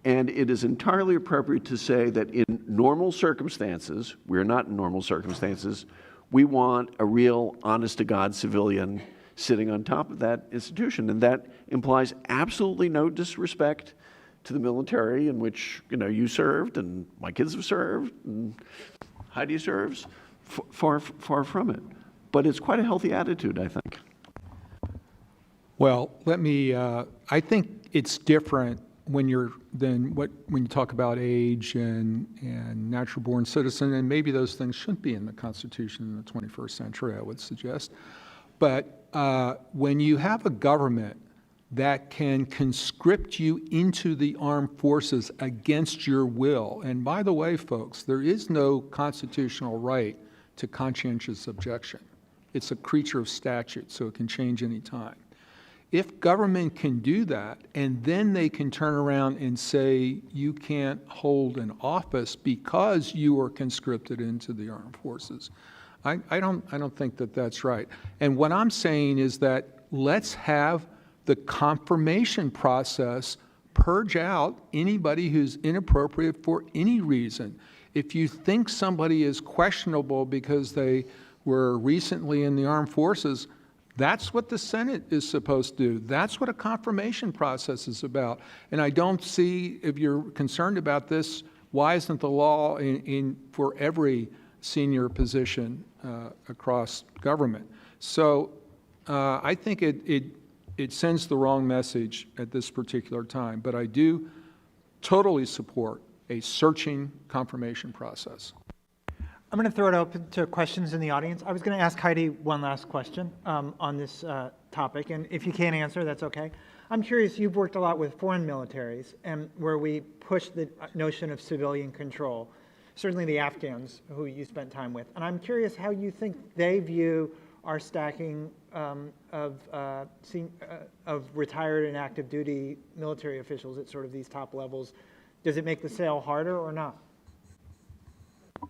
and it is entirely appropriate to say that in normal circumstances, we're not in normal circumstances, we want a real honest-to-God civilian sitting on top of that institution, and that implies absolutely no disrespect to the military in which you served and my kids have served and Heidi serves. Far from it. But it's quite a healthy attitude, I think. Well, I think it's different when you talk about age and natural-born citizen, and maybe those things shouldn't be in the Constitution in the 21st century, I would suggest. But when you have a government that can conscript you into the armed forces against your will. And by the way, folks, there is no constitutional right to conscientious objection. It's a creature of statute, so it can change any time. If government can do that, and then they can turn around and say you can't hold an office because you are conscripted into the armed forces, I don't think that that's right. And what I'm saying is that let's have the confirmation process, purge out anybody who's inappropriate for any reason. If you think somebody is questionable because they were recently in the armed forces, that's what the Senate is supposed to do. That's what a confirmation process is about. And I don't see, if you're concerned about this, why isn't the law for every senior position across government? So I think it sends the wrong message at this particular time, but I do totally support a searching confirmation process. I'm going to throw it open to questions in the audience. I was going to ask Heidi one last question on this topic, and if you can't answer, that's okay. I'm curious, you've worked a lot with foreign militaries, and where we push the notion of civilian control, certainly the Afghans who you spent time with. And I'm curious how you think they view our stacking of retired and active duty military officials at sort of these top levels. Does it make the sale harder or not?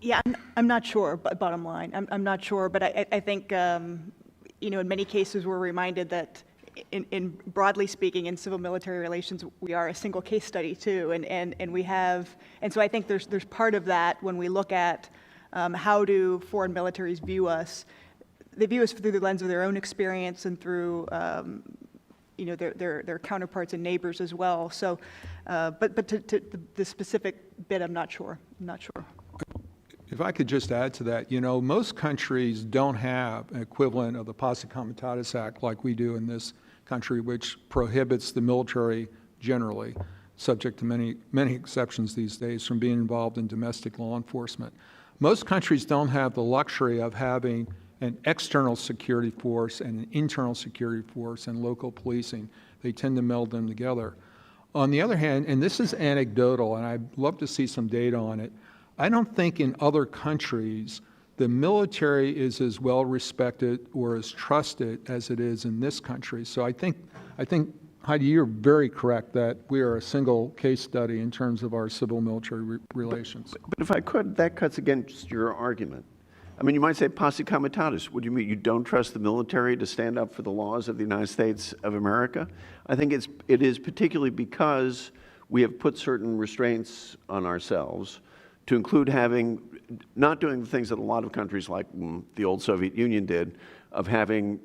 Yeah, I'm not sure, but bottom line, I'm not sure, but I think, you know, in many cases, we're reminded that in broadly speaking, in civil-military relations, we are a single case study too, and we have, and so I think there's part of that when we look at how do foreign militaries view us. They view us through the lens of their own experience and through, you know, their counterparts and neighbors as well. So, but to the specific bit, I'm not sure. If I could just add to that, you know, most countries don't have an equivalent of the Posse Comitatus Act like we do in this country, which prohibits the military generally, subject to many exceptions these days, from being involved in domestic law enforcement. Most countries don't have the luxury of having an external security force and an internal security force and local policing. They tend to meld them together. On the other hand, and this is anecdotal, and I'd love to see some data on it, I don't think in other countries the military is as well respected or as trusted as it is in this country. So I think, Heidi, you're very correct that we are a single case study in terms of our civil-military relations. But if I could, that cuts against your argument. I mean, you might say posse comitatus. What do you mean? You don't trust the military to stand up for the laws of the United States of America? I think it is particularly because we have put certain restraints on ourselves, to include not doing the things that a lot of countries like the old Soviet Union did, of having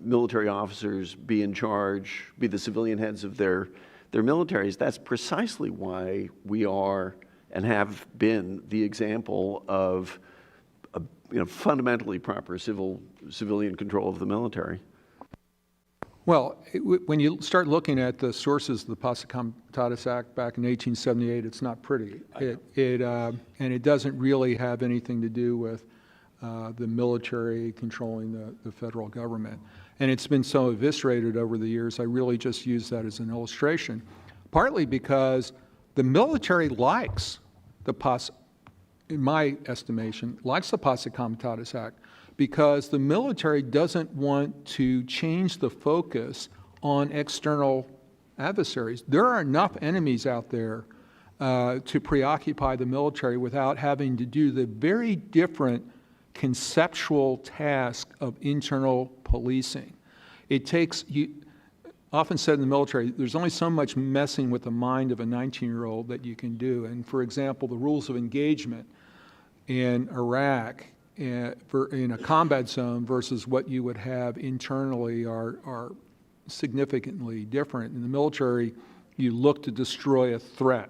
military officers be in charge, be the civilian heads of their militaries. That's precisely why we are and have been the example of fundamentally proper civilian control of the military. Well, when you start looking at the sources of the Posse Comitatus Act back in 1878, it's not pretty. And it doesn't really have anything to do with the military controlling the federal government. And it's been so eviscerated over the years, I really just use that as an illustration, partly because the military likes the Posse, in my estimation, likes the Posse Comitatus Act, because the military doesn't want to change the focus on external adversaries. There are enough enemies out there to preoccupy the military without having to do the very different conceptual task of internal policing. It takes, often said in the military, there's only so much messing with the mind of a 19-year-old that you can do. And for example, the rules of engagement in Iraq in a combat zone versus what you would have internally are significantly different. In the military, you look to destroy a threat.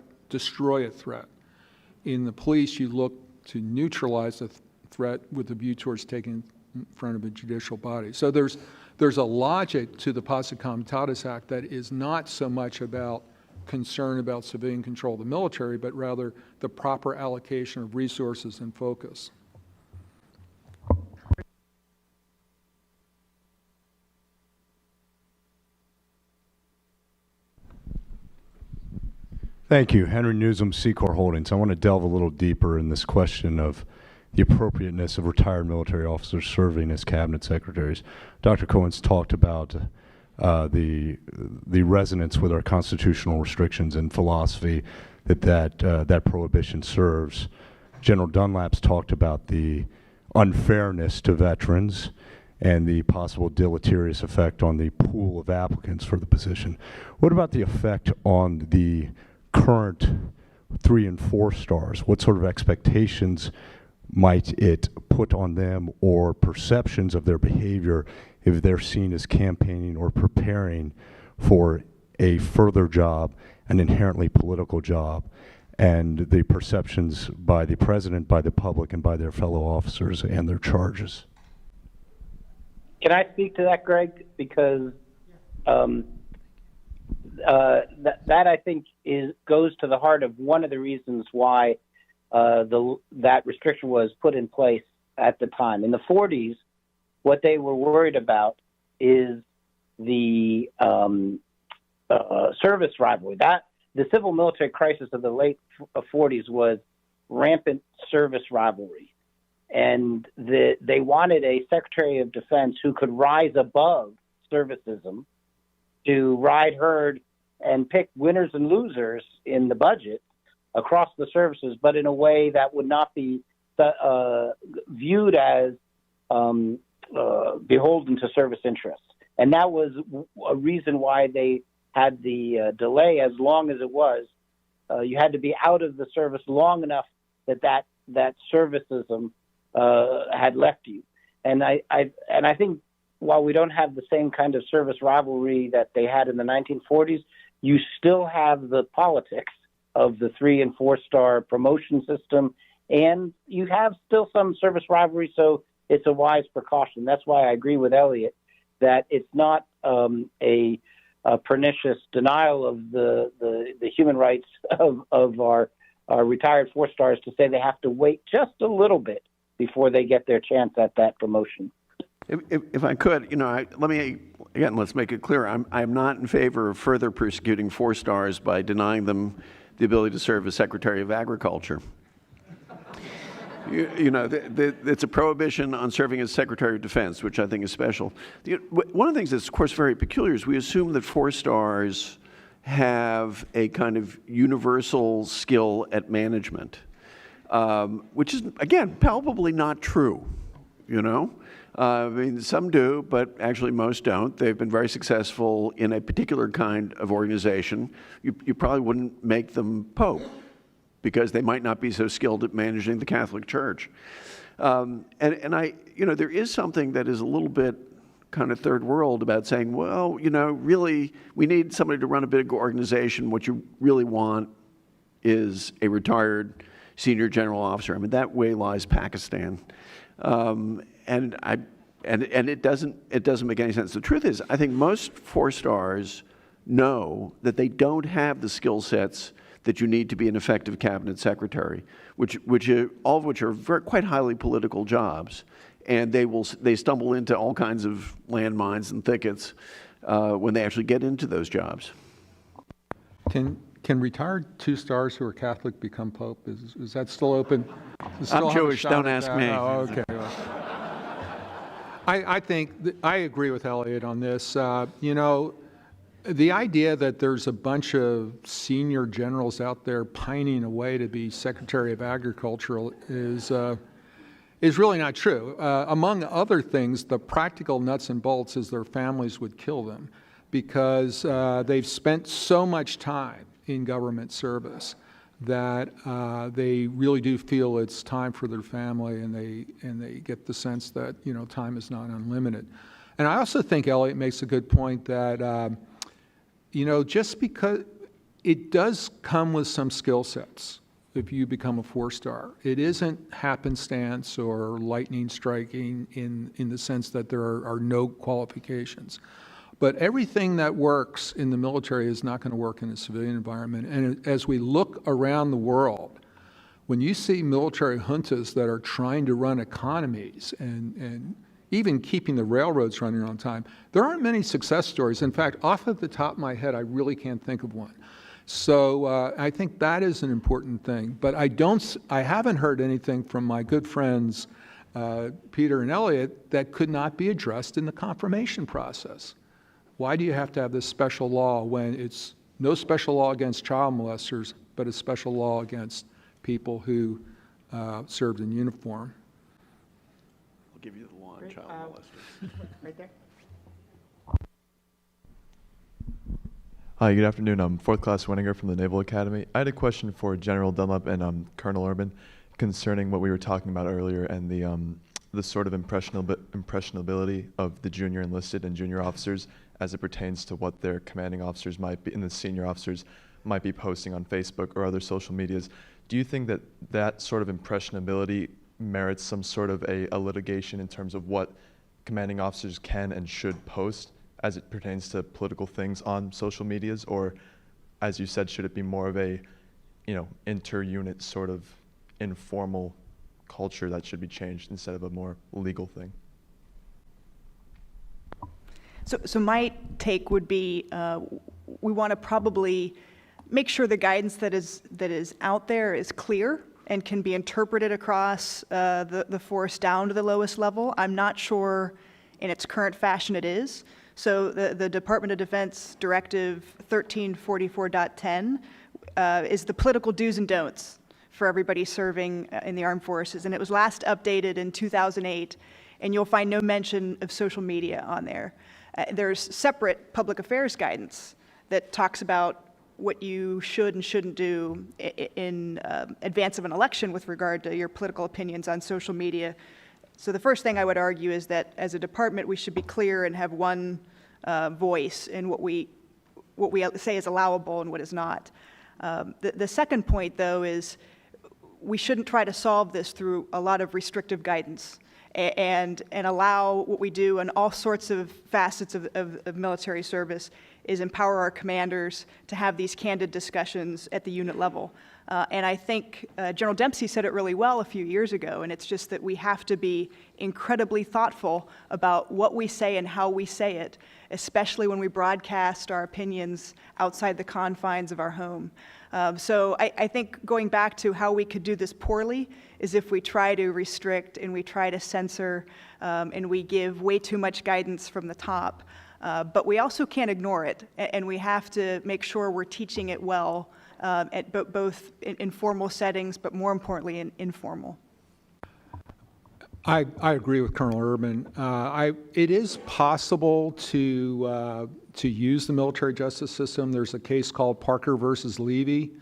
In the police, you look to neutralize a threat with a view towards taking in front of a judicial body. So there's a logic to the Posse Comitatus Act that is not so much about concern about civilian control of the military, but rather the proper allocation of resources and focus. Thank you. Henry Newsom, Secor Holdings. I want to delve a little deeper in this question of the appropriateness of retired military officers serving as cabinet secretaries. Dr. Cohen's talked about the resonance with our constitutional restrictions and philosophy that prohibition serves. General Dunlap's talked about the unfairness to veterans, and the possible deleterious effect on the pool of applicants for the position. What about the effect on the current 3 and 4 stars? What sort of expectations might it put on them, or perceptions of their behavior, if they're seen as campaigning or preparing for a further job, an inherently political job, and the perceptions by the president, by the public, and by their fellow officers and their charges? Can I speak to that, Greg? Because that I think goes to the heart of one of the reasons why that restriction was put in place at the time. In the 40s, what they were worried about is the service rivalry. That the civil-military crisis of the late 40s was rampant service rivalry, and they wanted a Secretary of Defense who could rise above servicism to ride herd and pick winners and losers in the budget across the services, but in a way that would not be viewed as beholden to service interests. And that was a reason why they had the delay as long as it was. You had to be out of the service long enough that servicism had left you. And I think while we don't have the same kind of service rivalry that they had in the 1940s, you still have the politics of the 3 and 4 star promotion system, and you have still some service rivalry. So it's a wise precaution. That's why I agree with Eliot that it's not a pernicious denial of the human rights of our retired 4 stars to say they have to wait just a little bit before they get their chance at that promotion. If I could, let's make it clear. I'm not in favor of further persecuting 4 stars by denying them the ability to serve as Secretary of Agriculture. It's a prohibition on serving as Secretary of Defense, which I think is special. One of the things that's, of course, very peculiar is we assume that 4 stars have a kind of universal skill at management, which is, again, palpably not true, I mean, some do, but actually most don't. They've been very successful in a particular kind of organization. You probably wouldn't make them Pope, because they might not be so skilled at managing the Catholic Church. There is something that is a little bit kind of third world about saying, well, really, we need somebody to run a big organization. What you really want is a retired senior general officer. I mean, that way lies Pakistan. And it doesn't make any sense. The truth is, I think most 4 stars know that they don't have the skill sets that you need to be an effective cabinet secretary, all of which are quite highly political jobs, and they stumble into all kinds of landmines and thickets when they actually get into those jobs. Can retired 2 stars who are Catholic become Pope? Is that still open? I'm Jewish. Don't ask me. Oh, okay. I think I agree with Eliot on this. The idea that there's a bunch of senior generals out there pining away to be Secretary of Agriculture is really not true. Among other things, the practical nuts and bolts is their families would kill them because they've spent so much time in government service that they really do feel it's time for their family, and they get the sense that time is not unlimited. And I also think Eliot makes a good point that just because it does come with some skill sets if you become a 4 star. It isn't happenstance or lightning striking in the sense that there are no qualifications. But everything that works in the military is not going to work in a civilian environment. And as we look around the world, when you see military juntas that are trying to run economies and even keeping the railroads running on time, there aren't many success stories. In fact, off of the top of my head, I really can't think of one. So I think that is an important thing. But I haven't heard anything from my good friends, Peter and Eliot, that could not be addressed in the confirmation process. Why do you have to have this special law when it's no special law against child molesters, but a special law against people who served in uniform? give you the lawn Great. child molester. Right there. Hi, good afternoon. I'm fourth class Wenninger from the Naval Academy. I had a question for General Dunlap and Colonel Urben concerning what we were talking about earlier and the sort of impressionability of the junior enlisted and junior officers as it pertains to what their commanding officers might be and the senior officers might be posting on Facebook or other social medias. Do you think that that sort of impressionability merits some sort of a litigation in terms of what commanding officers can and should post as it pertains to political things on social medias? Or, as you said, should it be more of a, inter-unit sort of informal culture that should be changed instead of a more legal thing? So my take would be we want to probably make sure the guidance that is out there is clear and can be interpreted across the force down to the lowest level. I'm not sure in its current fashion it is. So the Department of Defense Directive 1344.10 is the political do's and don'ts for everybody serving in the armed forces. And it was last updated in 2008, and you'll find no mention of social media on there. There's separate public affairs guidance that talks about what you should and shouldn't do in advance of an election with regard to your political opinions on social media. So the first thing I would argue is that as a department, we should be clear and have one voice in what we say is allowable and what is not. The second point, though, is we shouldn't try to solve this through a lot of restrictive guidance and allow what we do in all sorts of facets of military service is empower our commanders to have these candid discussions at the unit level. And I think General Dempsey said it really well a few years ago, and it's just that we have to be incredibly thoughtful about what we say and how we say it, especially when we broadcast our opinions outside the confines of our home. So I think going back to how we could do this poorly is if we try to restrict and we try to censor and we give way too much guidance from the top. But we also can't ignore it, and we have to make sure we're teaching it well at both in formal settings, but more importantly in informal. I agree with Colonel Urban. It is possible to use the military justice system. There's a case called Parker versus Levy,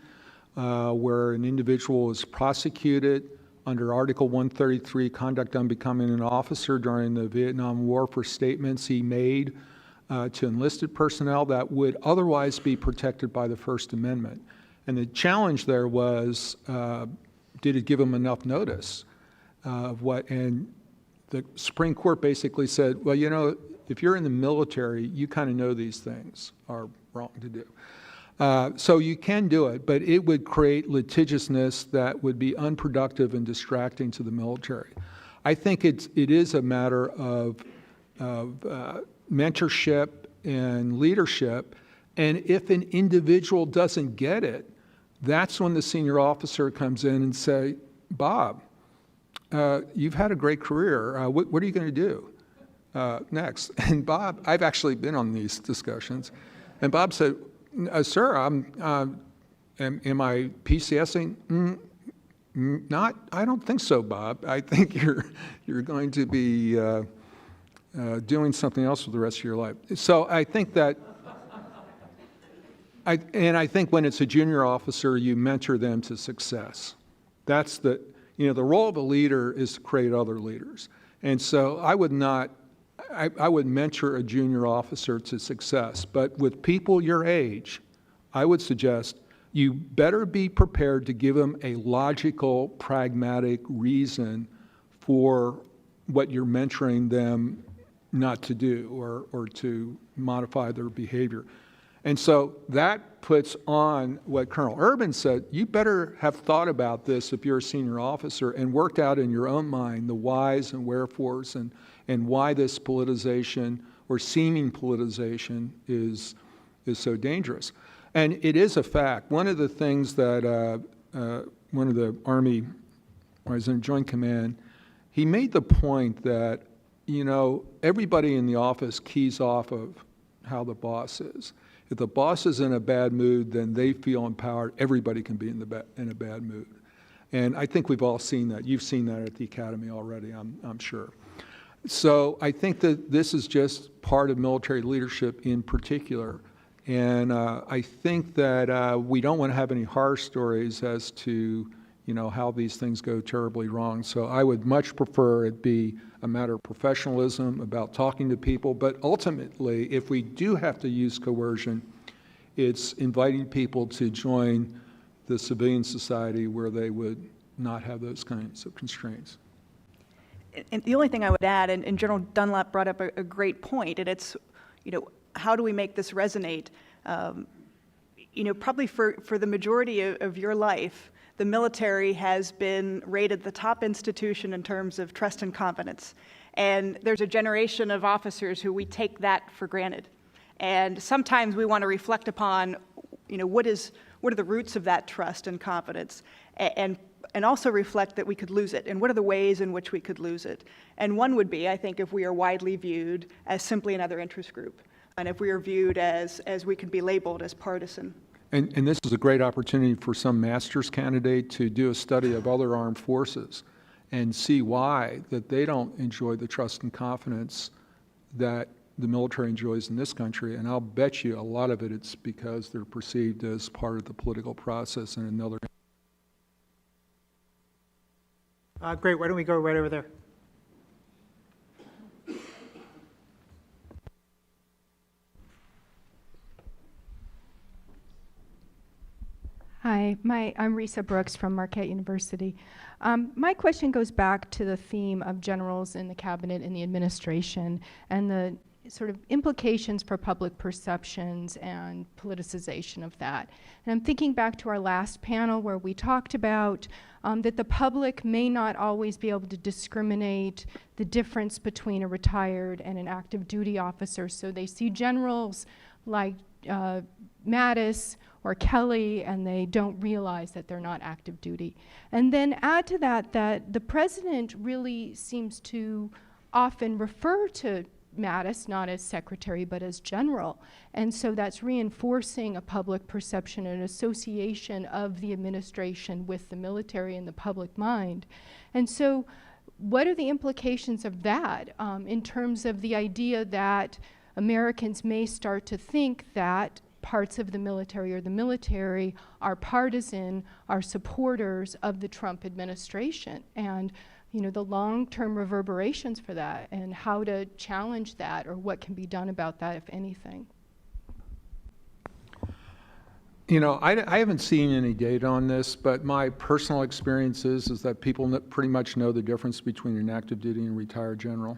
where an individual was prosecuted under Article 133, conduct unbecoming an officer during the Vietnam War for statements he made to enlisted personnel that would otherwise be protected by the First Amendment. And the challenge there was, did it give him enough notice of what, and the Supreme Court basically said, well, if you're in the military, you kind of know these things are wrong to do. So you can do it, but it would create litigiousness that would be unproductive and distracting to the military. I think it is a matter of mentorship and leadership, and if an individual doesn't get it, that's when the senior officer comes in and say, Bob, you've had a great career. What are you going to do next? And Bob, I've actually been on these discussions, and Bob said, sir, am I PCSing? Not, I don't think so, Bob. I think you're going to be doing something else for the rest of your life. So I think that, I think when it's a junior officer, you mentor them to success. That's the role of a leader is to create other leaders. And so I would mentor a junior officer to success. But with people your age, I would suggest you better be prepared to give them a logical, pragmatic reason for what you're mentoring them not to do or to modify their behavior. And so that puts on what Colonel Urban said, you better have thought about this if you're a senior officer and worked out in your own mind the whys and wherefores and why this politicization or seeming politicization is so dangerous. And it is a fact. One of the things that one of the Army, when I was in Joint Command, he made the point that, everybody in the office keys off of how the boss is. If the boss is in a bad mood, then they feel empowered. Everybody can be in a bad mood. And I think we've all seen that. You've seen that at the Academy already, I'm sure. So I think that this is just part of military leadership in particular. And I think that we don't want to have any horror stories as to, how these things go terribly wrong. So I would much prefer it be a matter of professionalism, about talking to people. But ultimately, if we do have to use coercion, it's inviting people to join the civilian society where they would not have those kinds of constraints. And the only thing I would add, and General Dunlap brought up a great point, and it's, how do we make this resonate? Probably for the majority of your life, the military has been rated the top institution in terms of trust and confidence. And there's a generation of officers who we take that for granted. And sometimes we want to reflect upon, what are the roots of that trust and confidence, and also reflect that we could lose it, and what are the ways in which we could lose it. And one would be, I think, if we are widely viewed as simply another interest group, and if we are viewed as we could be labeled as partisan. And this is a great opportunity for some master's candidate to do a study of other armed forces and see why that they don't enjoy the trust and confidence that the military enjoys in this country. And I'll bet you a lot of it's because they're perceived as part of the political process in another. Great, why don't we go right over there? Hi, I'm Risa Brooks from Marquette University. My question goes back to the theme of generals in the cabinet and the administration and the sort of implications for public perceptions and politicization of that. And I'm thinking back to our last panel where we talked about that the public may not always be able to discriminate the difference between a retired and an active duty officer. So they see generals like Mattis or Kelly, and they don't realize that they're not active duty. And then add to that that the president really seems to often refer to Mattis not as secretary but as general. And so that's reinforcing a public perception and association of the administration with the military in the public mind. And so what are the implications of that in terms of the idea that Americans may start to think that parts of the military or the military are partisan, are supporters of the Trump administration, and the long-term reverberations for that, and how to challenge that, or what can be done about that, if anything. I haven't seen any data on this, but my personal experience is that people pretty much know the difference between an active duty and retired general.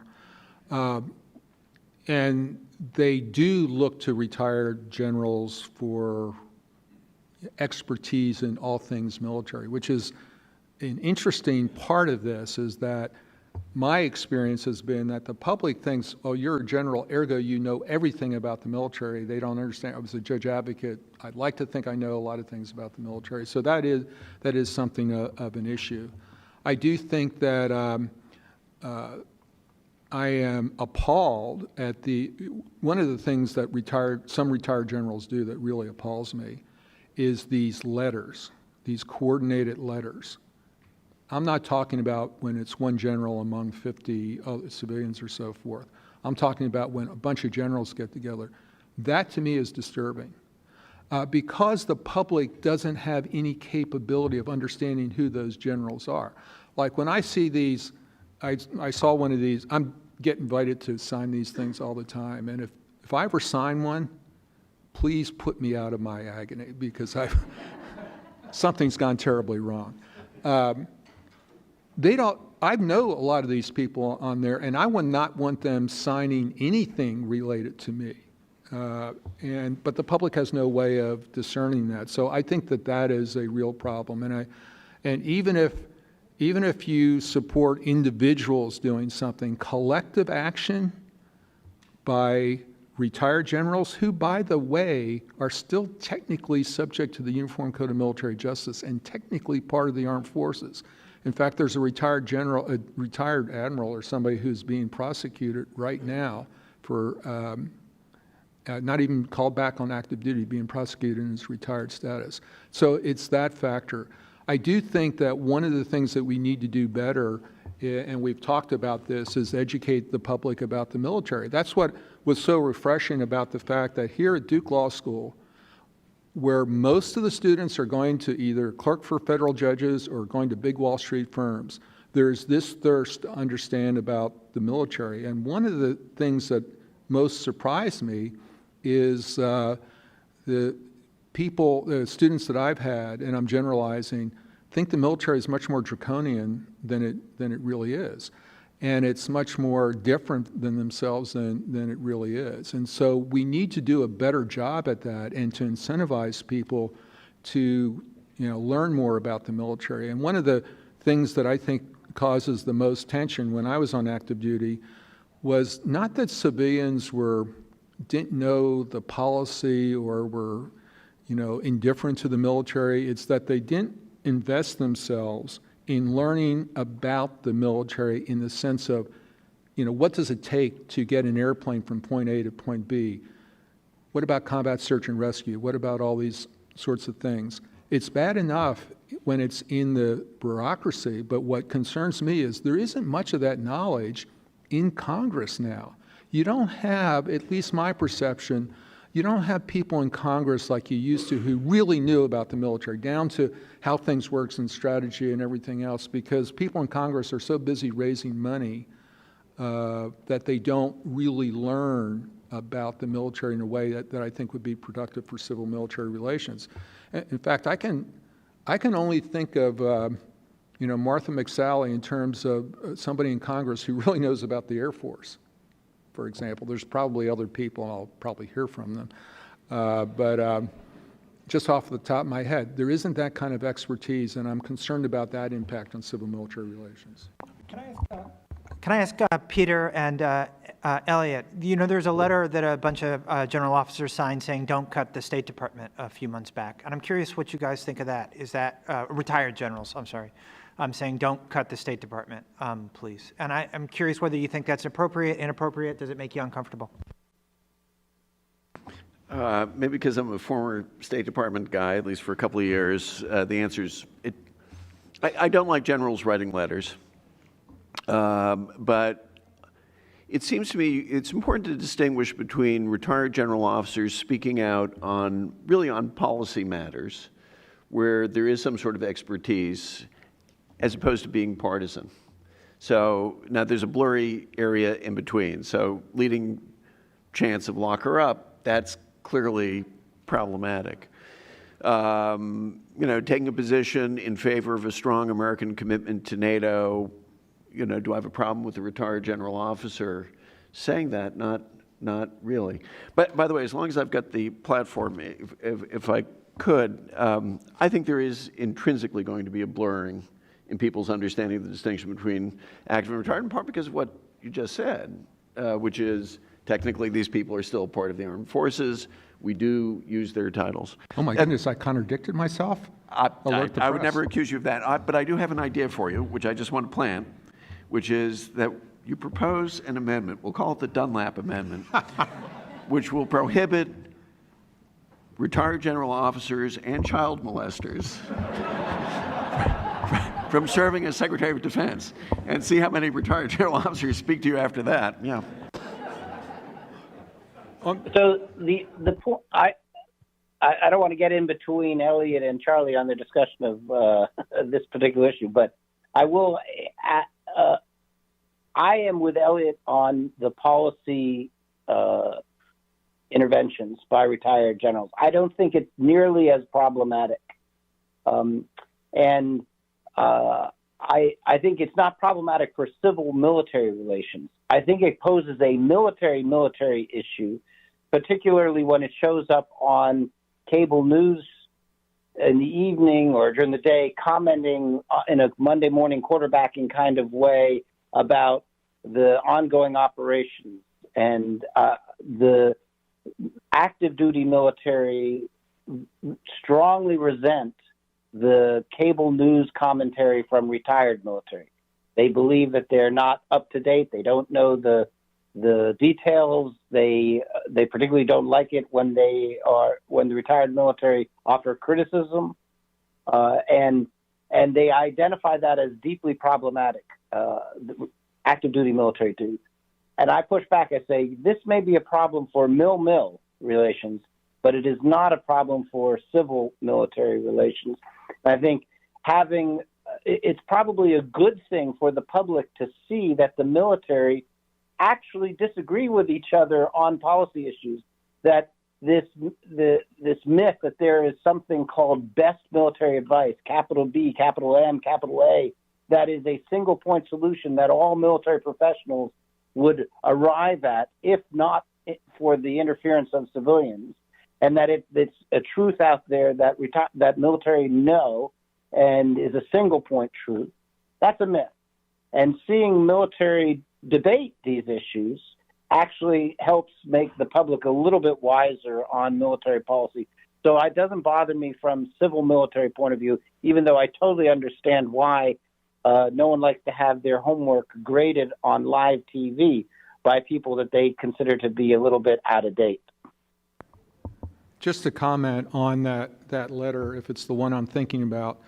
And they do look to retired generals for expertise in all things military, which is an interesting part of this, is that my experience has been that the public thinks, oh, you're a general, ergo you know everything about the military. They don't understand. I was a judge advocate. I'd like to think I know a lot of things about the military. So that is something of an issue. I do think that I am appalled at one of the things that some retired generals do that really appalls me is these letters, these coordinated letters. I'm not talking about when it's one general among 50 civilians or so forth. I'm talking about when a bunch of generals get together. That to me is disturbing because the public doesn't have any capability of understanding who those generals are. Like when I see these, I saw one of these, I get invited to sign these things all the time, and if I ever sign one, please put me out of my agony because something's gone terribly wrong. I know a lot of these people on there, and I would not want them signing anything related to me. But the public has no way of discerning that. So I think that is a real problem. And even if you support individuals doing something, collective action by retired generals, who, by the way, are still technically subject to the Uniform Code of Military Justice and technically part of the armed forces. In fact, there's a retired general, a retired admiral, or somebody who's being prosecuted right now for not even called back on active duty, being prosecuted in his retired status. So it's that factor. I do think that one of the things that we need to do better and we've talked about this, is educate the public about the military. That's what was so refreshing about the fact that here at Duke Law School, where most of the students are going to either clerk for federal judges or going to big Wall Street firms, there's this thirst to understand about the military. And one of the things that most surprised me is the students that I've had, and I'm generalizing, think the military is much more draconian than it really is. And it's much more different than themselves than it really is. And so we need to do a better job at that and to incentivize people to, learn more about the military. And one of the things that I think causes the most tension when I was on active duty was not that civilians didn't know the policy or were, indifferent to the military. It's that they didn't invest themselves in learning about the military in the sense of, what does it take to get an airplane from point A to point B? What about combat search and rescue? What about all these sorts of things? It's bad enough when it's in the bureaucracy, but what concerns me is there isn't much of that knowledge in Congress now. You don't have, at least my perception, you don't have people in Congress like you used to who really knew about the military, down to how things works and strategy and everything else, because people in Congress are so busy raising money that they don't really learn about the military in a way that I think would be productive for civil-military relations. In fact, I can only think of Martha McSally in terms of somebody in Congress who really knows about the Air Force, for example. There's probably other people, and I'll probably hear from them. But just off the top of my head, there isn't that kind of expertise, and I'm concerned about that impact on civil-military relations. Can I ask Peter and Eliot, there's a letter that a bunch of general officers signed saying don't cut the State Department a few months back. And I'm curious what you guys think of that. Is that retired generals, I'm sorry. I'm saying don't cut the State Department, please. And I'm curious whether you think that's appropriate, inappropriate. Does it make you uncomfortable? Maybe because I'm a former State Department guy, at least for a couple of years, the answer is I don't like generals writing letters. But it seems to me it's important to distinguish between retired general officers speaking out on policy matters where there is some sort of expertise as opposed to being partisan. So now there's a blurry area in between. So leading chance of lock her up, that's clearly problematic. Taking a position in favor of a strong American commitment to NATO, do I have a problem with a retired general officer saying that? Not really. But by the way, as long as I've got the platform, if I could, I think there is intrinsically going to be a blurring in people's understanding of the distinction between active and retired, in part because of what you just said, which is technically these people are still part of the armed forces. We do use their titles. Oh my goodness, I contradicted myself? I would never accuse you of that. But I do have an idea for you, which I just want to plant, which is that you propose an amendment, we'll call it the Dunlap Amendment, which will prohibit retired general officers and child molesters from serving as Secretary of Defense, and see how many retired general officers speak to you after that. Yeah. So the point, I don't want to get in between Eliot and Charlie on the discussion of this particular issue, but I will. I am with Eliot on the policy interventions by retired generals. I don't think it's nearly as problematic, and I think it's not problematic for civil-military relations. I think it poses a military issue, particularly when it shows up on cable news in the evening or during the day, commenting in a Monday morning quarterbacking kind of way about the ongoing operations. And the active duty military strongly resent the cable news commentary from retired military. They believe that they're not up to date. They don't know the details. They particularly don't like it when the retired military offer criticism, and they identify that as deeply problematic. active duty military dues. And I push back. I say this may be a problem for mil-mil relations, but it is not a problem for civil military relations. I think it's probably a good thing for the public to see that the military actually disagree with each other on policy issues, that this myth that there is something called best military advice, capital B, capital M, capital A, that is a single point solution that all military professionals would arrive at, if not for the interference of civilians, and that it's a truth out there that military know and is a single point truth. That's a myth. And seeing military debate these issues actually helps make the public a little bit wiser on military policy. So it doesn't bother me from civil military point of view, even though I totally understand why no one likes to have their homework graded on live TV by people that they consider to be a little bit out of date. Just to comment on that letter, if it's the one I'm thinking about,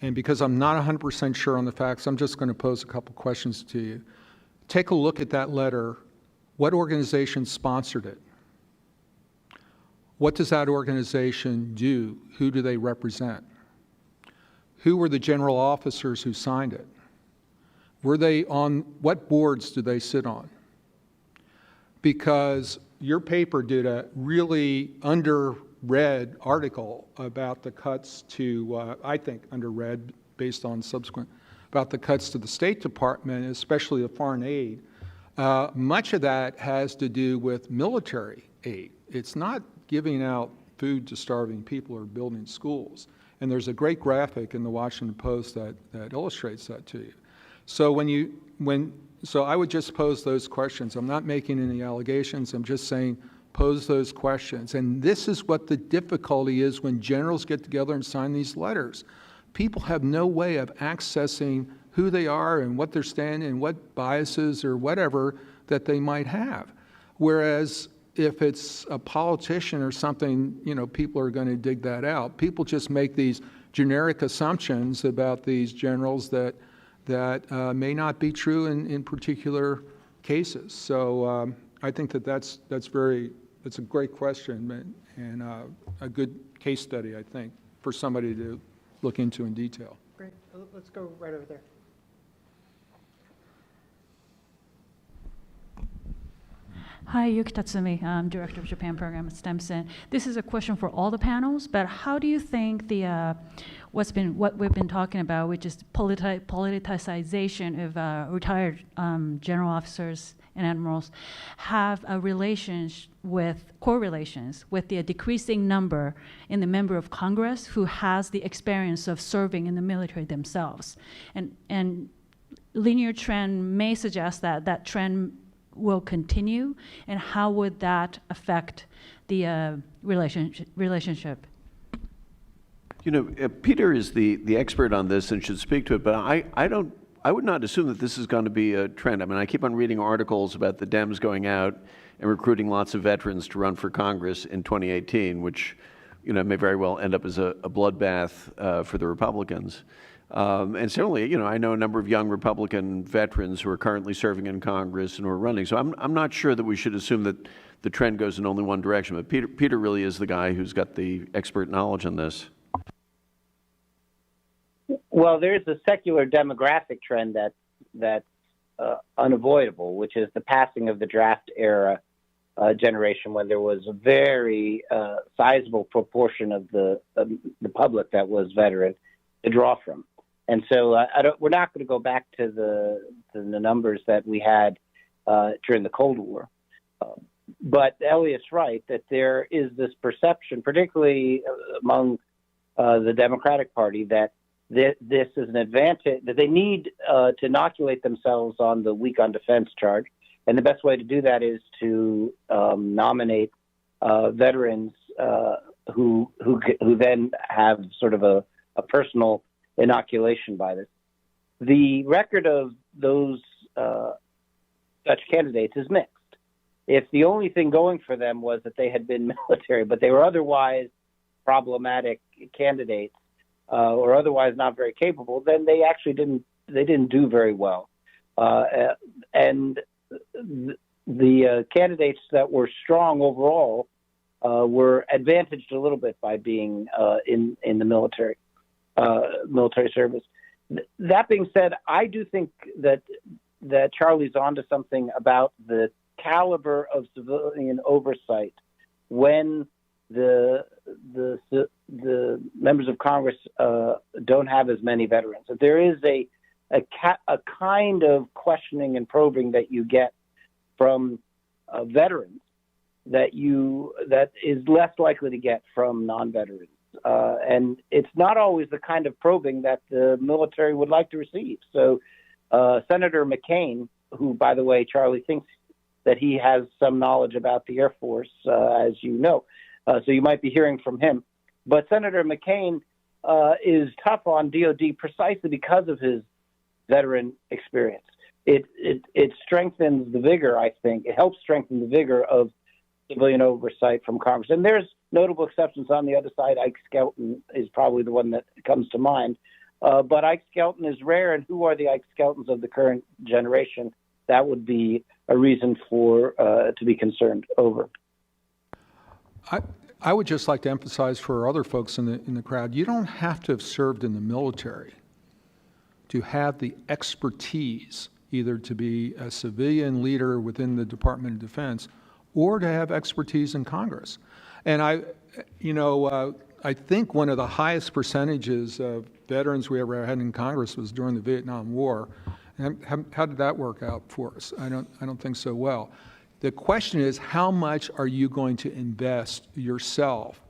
and because I'm not 100% sure on the facts, I'm just going to pose a couple questions to you. Take a look at that letter. What organization sponsored it? What does that organization do? Who do they represent? Who were the general officers who signed it? Were they on, what boards do they sit on? Because your paper did a really underread article about the cuts to, I think underread based on subsequent, about the cuts to the State Department, especially the foreign aid. Much of that has to do with military aid. It's not giving out food to starving people or building schools. And there's a great graphic in the Washington Post that illustrates that to you. So so I would just pose those questions. I'm not making any allegations. I'm just saying pose those questions. And this is what the difficulty is when generals get together and sign these letters. People have no way of accessing who they are and what they're standing and what biases or whatever that they might have. Whereas if it's a politician or something, people are going to dig that out. People just make these generic assumptions about these generals that may not be true in particular cases. So I think that's a great question and a good case study, I think, for somebody to look into in detail. Great. Let's go right over there. Hi, Yuki Tatsumi. I'm Director of Japan Program at Dempsey. This is a question for all the panels, but how do you think what we've been talking about, which is politicization of retired general officers and admirals, have a correlations with the decreasing number in the member of Congress who has the experience of serving in the military themselves? And linear trend may suggest that trend will continue, and how would that affect the relationship? Peter is the expert on this and should speak to it, but I would not assume that this is going to be a trend. I mean, I keep on reading articles about the Dems going out and recruiting lots of veterans to run for Congress in 2018, which may very well end up as a bloodbath for the Republicans. And certainly, I know a number of young Republican veterans who are currently serving in Congress and who are running. So I'm not sure that we should assume that the trend goes in only one direction. But Peter really is the guy who's got the expert knowledge on this. Well, there's a secular demographic trend that's unavoidable, which is the passing of the draft era generation, when there was a very sizable proportion of the public that was veteran to draw from. And so we're not going to go back to the numbers that we had during the Cold War. But Eliot's right that there is this perception, particularly among the Democratic Party, that this is an advantage, that they need to inoculate themselves on the weak on defense charge. And the best way to do that is to nominate veterans who then have sort of a personal inoculation by this. The record of those such candidates is mixed. If the only thing going for them was that they had been military, but they were otherwise problematic candidates or otherwise not very capable, then they actually didn't do very well. And the candidates that were strong overall were advantaged a little bit by being in the military service. That being said, I do think that Charlie's onto something about the caliber of civilian oversight when the members of Congress don't have as many veterans. There is a kind of questioning and probing that you get from veterans that is less likely to get from non-veterans. And it's not always the kind of probing that the military would like to receive. So Senator McCain, who, by the way, Charlie thinks that he has some knowledge about the Air Force, as you know, so you might be hearing from him. But Senator McCain is tough on DOD precisely because of his veteran experience. It strengthens the vigor, I think. It helps strengthen the vigor of civilian oversight from Congress. And there's notable exceptions on the other side. Ike Skelton is probably the one that comes to mind. But Ike Skelton is rare, and who are the Ike Skeltons of the current generation? That would be a reason to be concerned over. I would just like to emphasize for other folks in the crowd, you don't have to have served in the military to have the expertise either to be a civilian leader within the Department of Defense or to have expertise in Congress. And I think one of the highest percentages of veterans we ever had in Congress was during the Vietnam War. And how did that work out for us? I don't think so well. The question is, how much are you going to invest yourself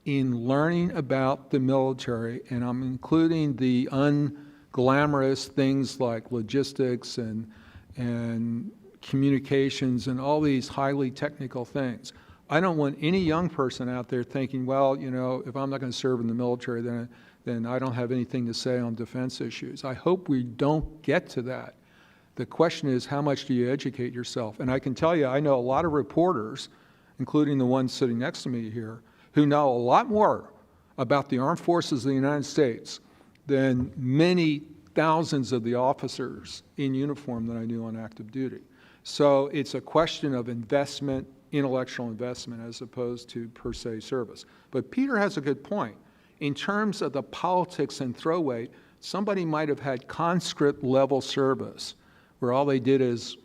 in learning about the military? And I'm including the unglamorous things like logistics and communications and all these highly technical things. I don't want any young person out there thinking, well, if I'm not going to serve in the military, then I don't have anything to say on defense issues. I hope we don't get to that. The question is, how much do you educate yourself? And I can tell you, I know a lot of reporters, including the one sitting next to me here, who know a lot more about the armed forces of the United States than many thousands of the officers in uniform that I knew on active duty. So it's a question of investment, intellectual investment, as opposed to per se service. But Peter has a good point. In terms of the politics and throw weight, somebody might have had conscript level service where all they did is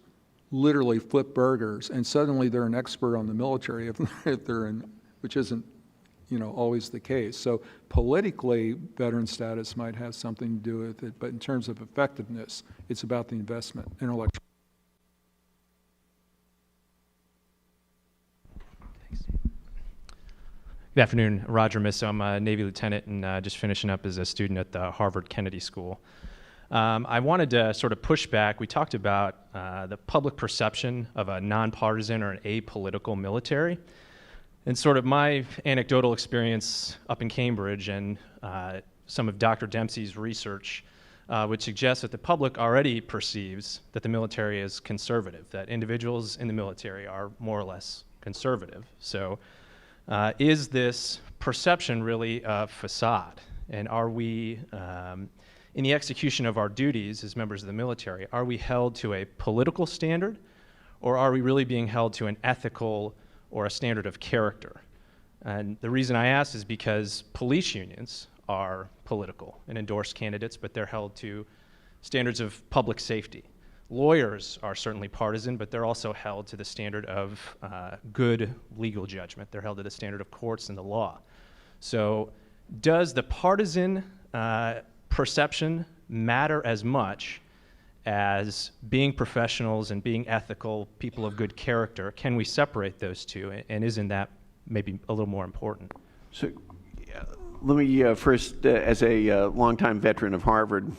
literally flip burgers, and suddenly they're an expert on the military if they're in, which isn't always the case. So politically, veteran status might have something to do with it, but in terms of effectiveness, it's about the investment, intellectual. Good afternoon, Roger Misso. I'm a Navy lieutenant and just finishing up as a student at the Harvard Kennedy School. I wanted to sort of push back. We talked about the public perception of a nonpartisan or an apolitical military. And sort of my anecdotal experience up in Cambridge and some of Dr. Dempsey's research would suggest that the public already perceives that the military is conservative, that individuals in the military are more or less conservative. So is this perception really a facade? And are we, in the execution of our duties as members of the military, are we held to a political standard, or are we really being held to an ethical or a standard of character? And the reason I ask is because police unions are political and endorse candidates, but they're held to standards of public safety. Lawyers are certainly partisan, but they're also held to the standard of good legal judgment. They're held to the standard of courts and the law. So does the partisan perception matter as much as being professionals and being ethical, people of good character? Can we separate those two, and isn't that maybe a little more important? So let me first, as a longtime veteran of Harvard,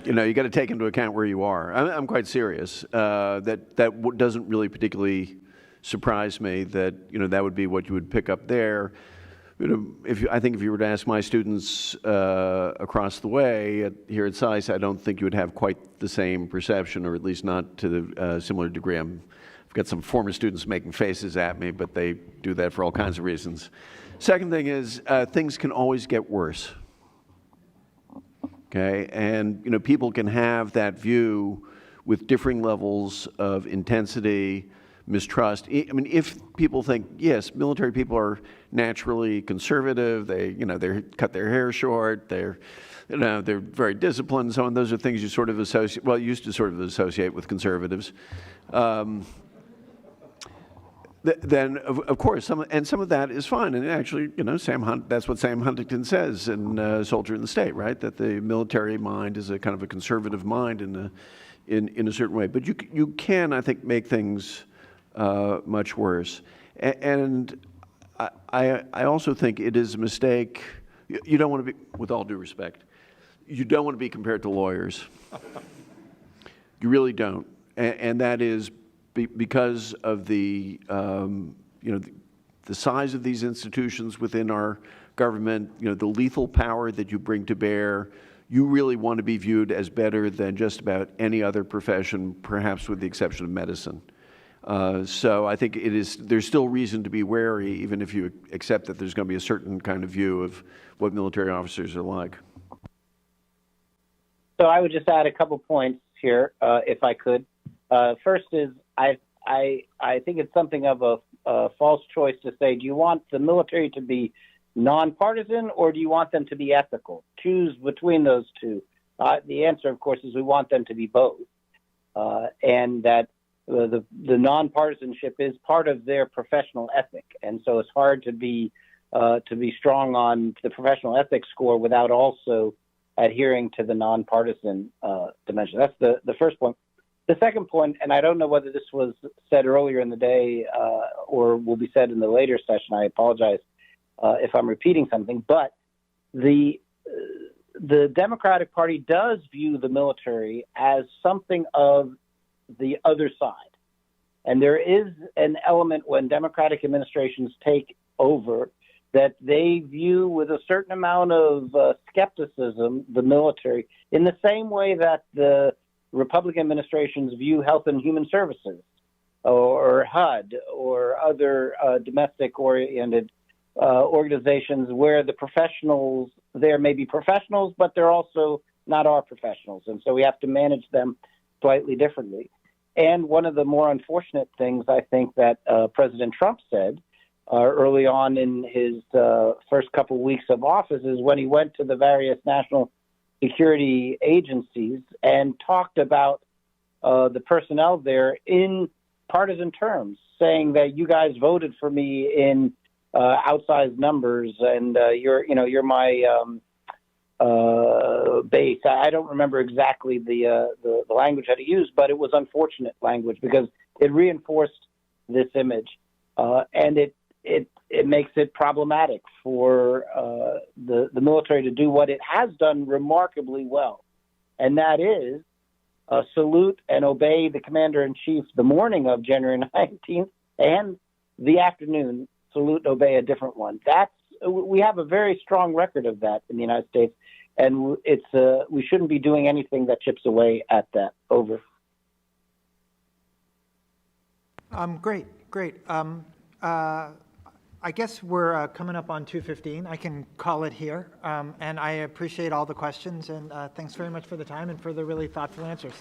you got to take into account where you are. I'm quite serious. That doesn't really particularly surprise me that that would be what you would pick up there. I think if you were to ask my students across the way here at SAIS, I don't think you would have quite the same perception, or at least not to the similar degree. I've got some former students making faces at me, but they do that for all kinds of reasons. Second thing is, things can always get worse. okay? And, you know, people can have that view with differing levels of intensity, mistrust. I mean, if people think, yes, military people are naturally conservative, they, you know, they cut their hair short, they're, you know, they're very disciplined and so on, those are things you sort of associate, well, used to sort of associate with conservatives. Then, of course, some of that is fine. And actually, you know, that's what Sam Huntington says in Soldier in the State, right? That the military mind is a kind of a conservative mind in a certain way. But you can, I think, make things much worse. And I also think it is a mistake. You don't want to be, with all due respect, you don't want to be compared to lawyers. You really don't. And that is because of the, you know, the size of these institutions within our government, you know, the lethal power that you bring to bear. You really want to be viewed as better than just about any other profession, perhaps with the exception of medicine. So I think there's still reason to be wary, even if you accept that there's going to be a certain kind of view of what military officers are like. So I would just add a couple points here, if I could. First is I think it's something of a false choice to say, do you want the military to be nonpartisan or do you want them to be ethical? Choose between those two. The answer, of course, is we want them to be both, and that the nonpartisanship is part of their professional ethic, and so it's hard to be strong on the professional ethics score without also adhering to the nonpartisan dimension. That's the first point. The second point, and I don't know whether this was said earlier in the day or will be said in the later session. I apologize if I'm repeating something, but the Democratic Party does view the military as something of the other side. And there is an element when Democratic administrations take over that they view with a certain amount of skepticism the military in the same way that the Republican administrations view Health and Human Services or HUD or other domestic-oriented organizations where the professionals there may be professionals, but they're also not our professionals. And so we have to manage them slightly differently. And one of the more unfortunate things I think that President Trump said early on in his first couple of weeks of office is when he went to the various national security agencies and talked about the personnel there in partisan terms, saying that you guys voted for me in outsized numbers, and you're my base. I don't remember exactly the language that he used, but it was unfortunate language because it reinforced this image, and it makes it problematic for the military to do what it has done remarkably well, and that is salute and obey the commander-in-chief the morning of January 19th and the afternoon salute and obey a different one. We have a very strong record of that in the United States, and we shouldn't be doing anything that chips away at that. Over. Great. I guess we're coming up on 2:15. I can call it here. And I appreciate all the questions, and thanks very much for the time and for the really thoughtful answers.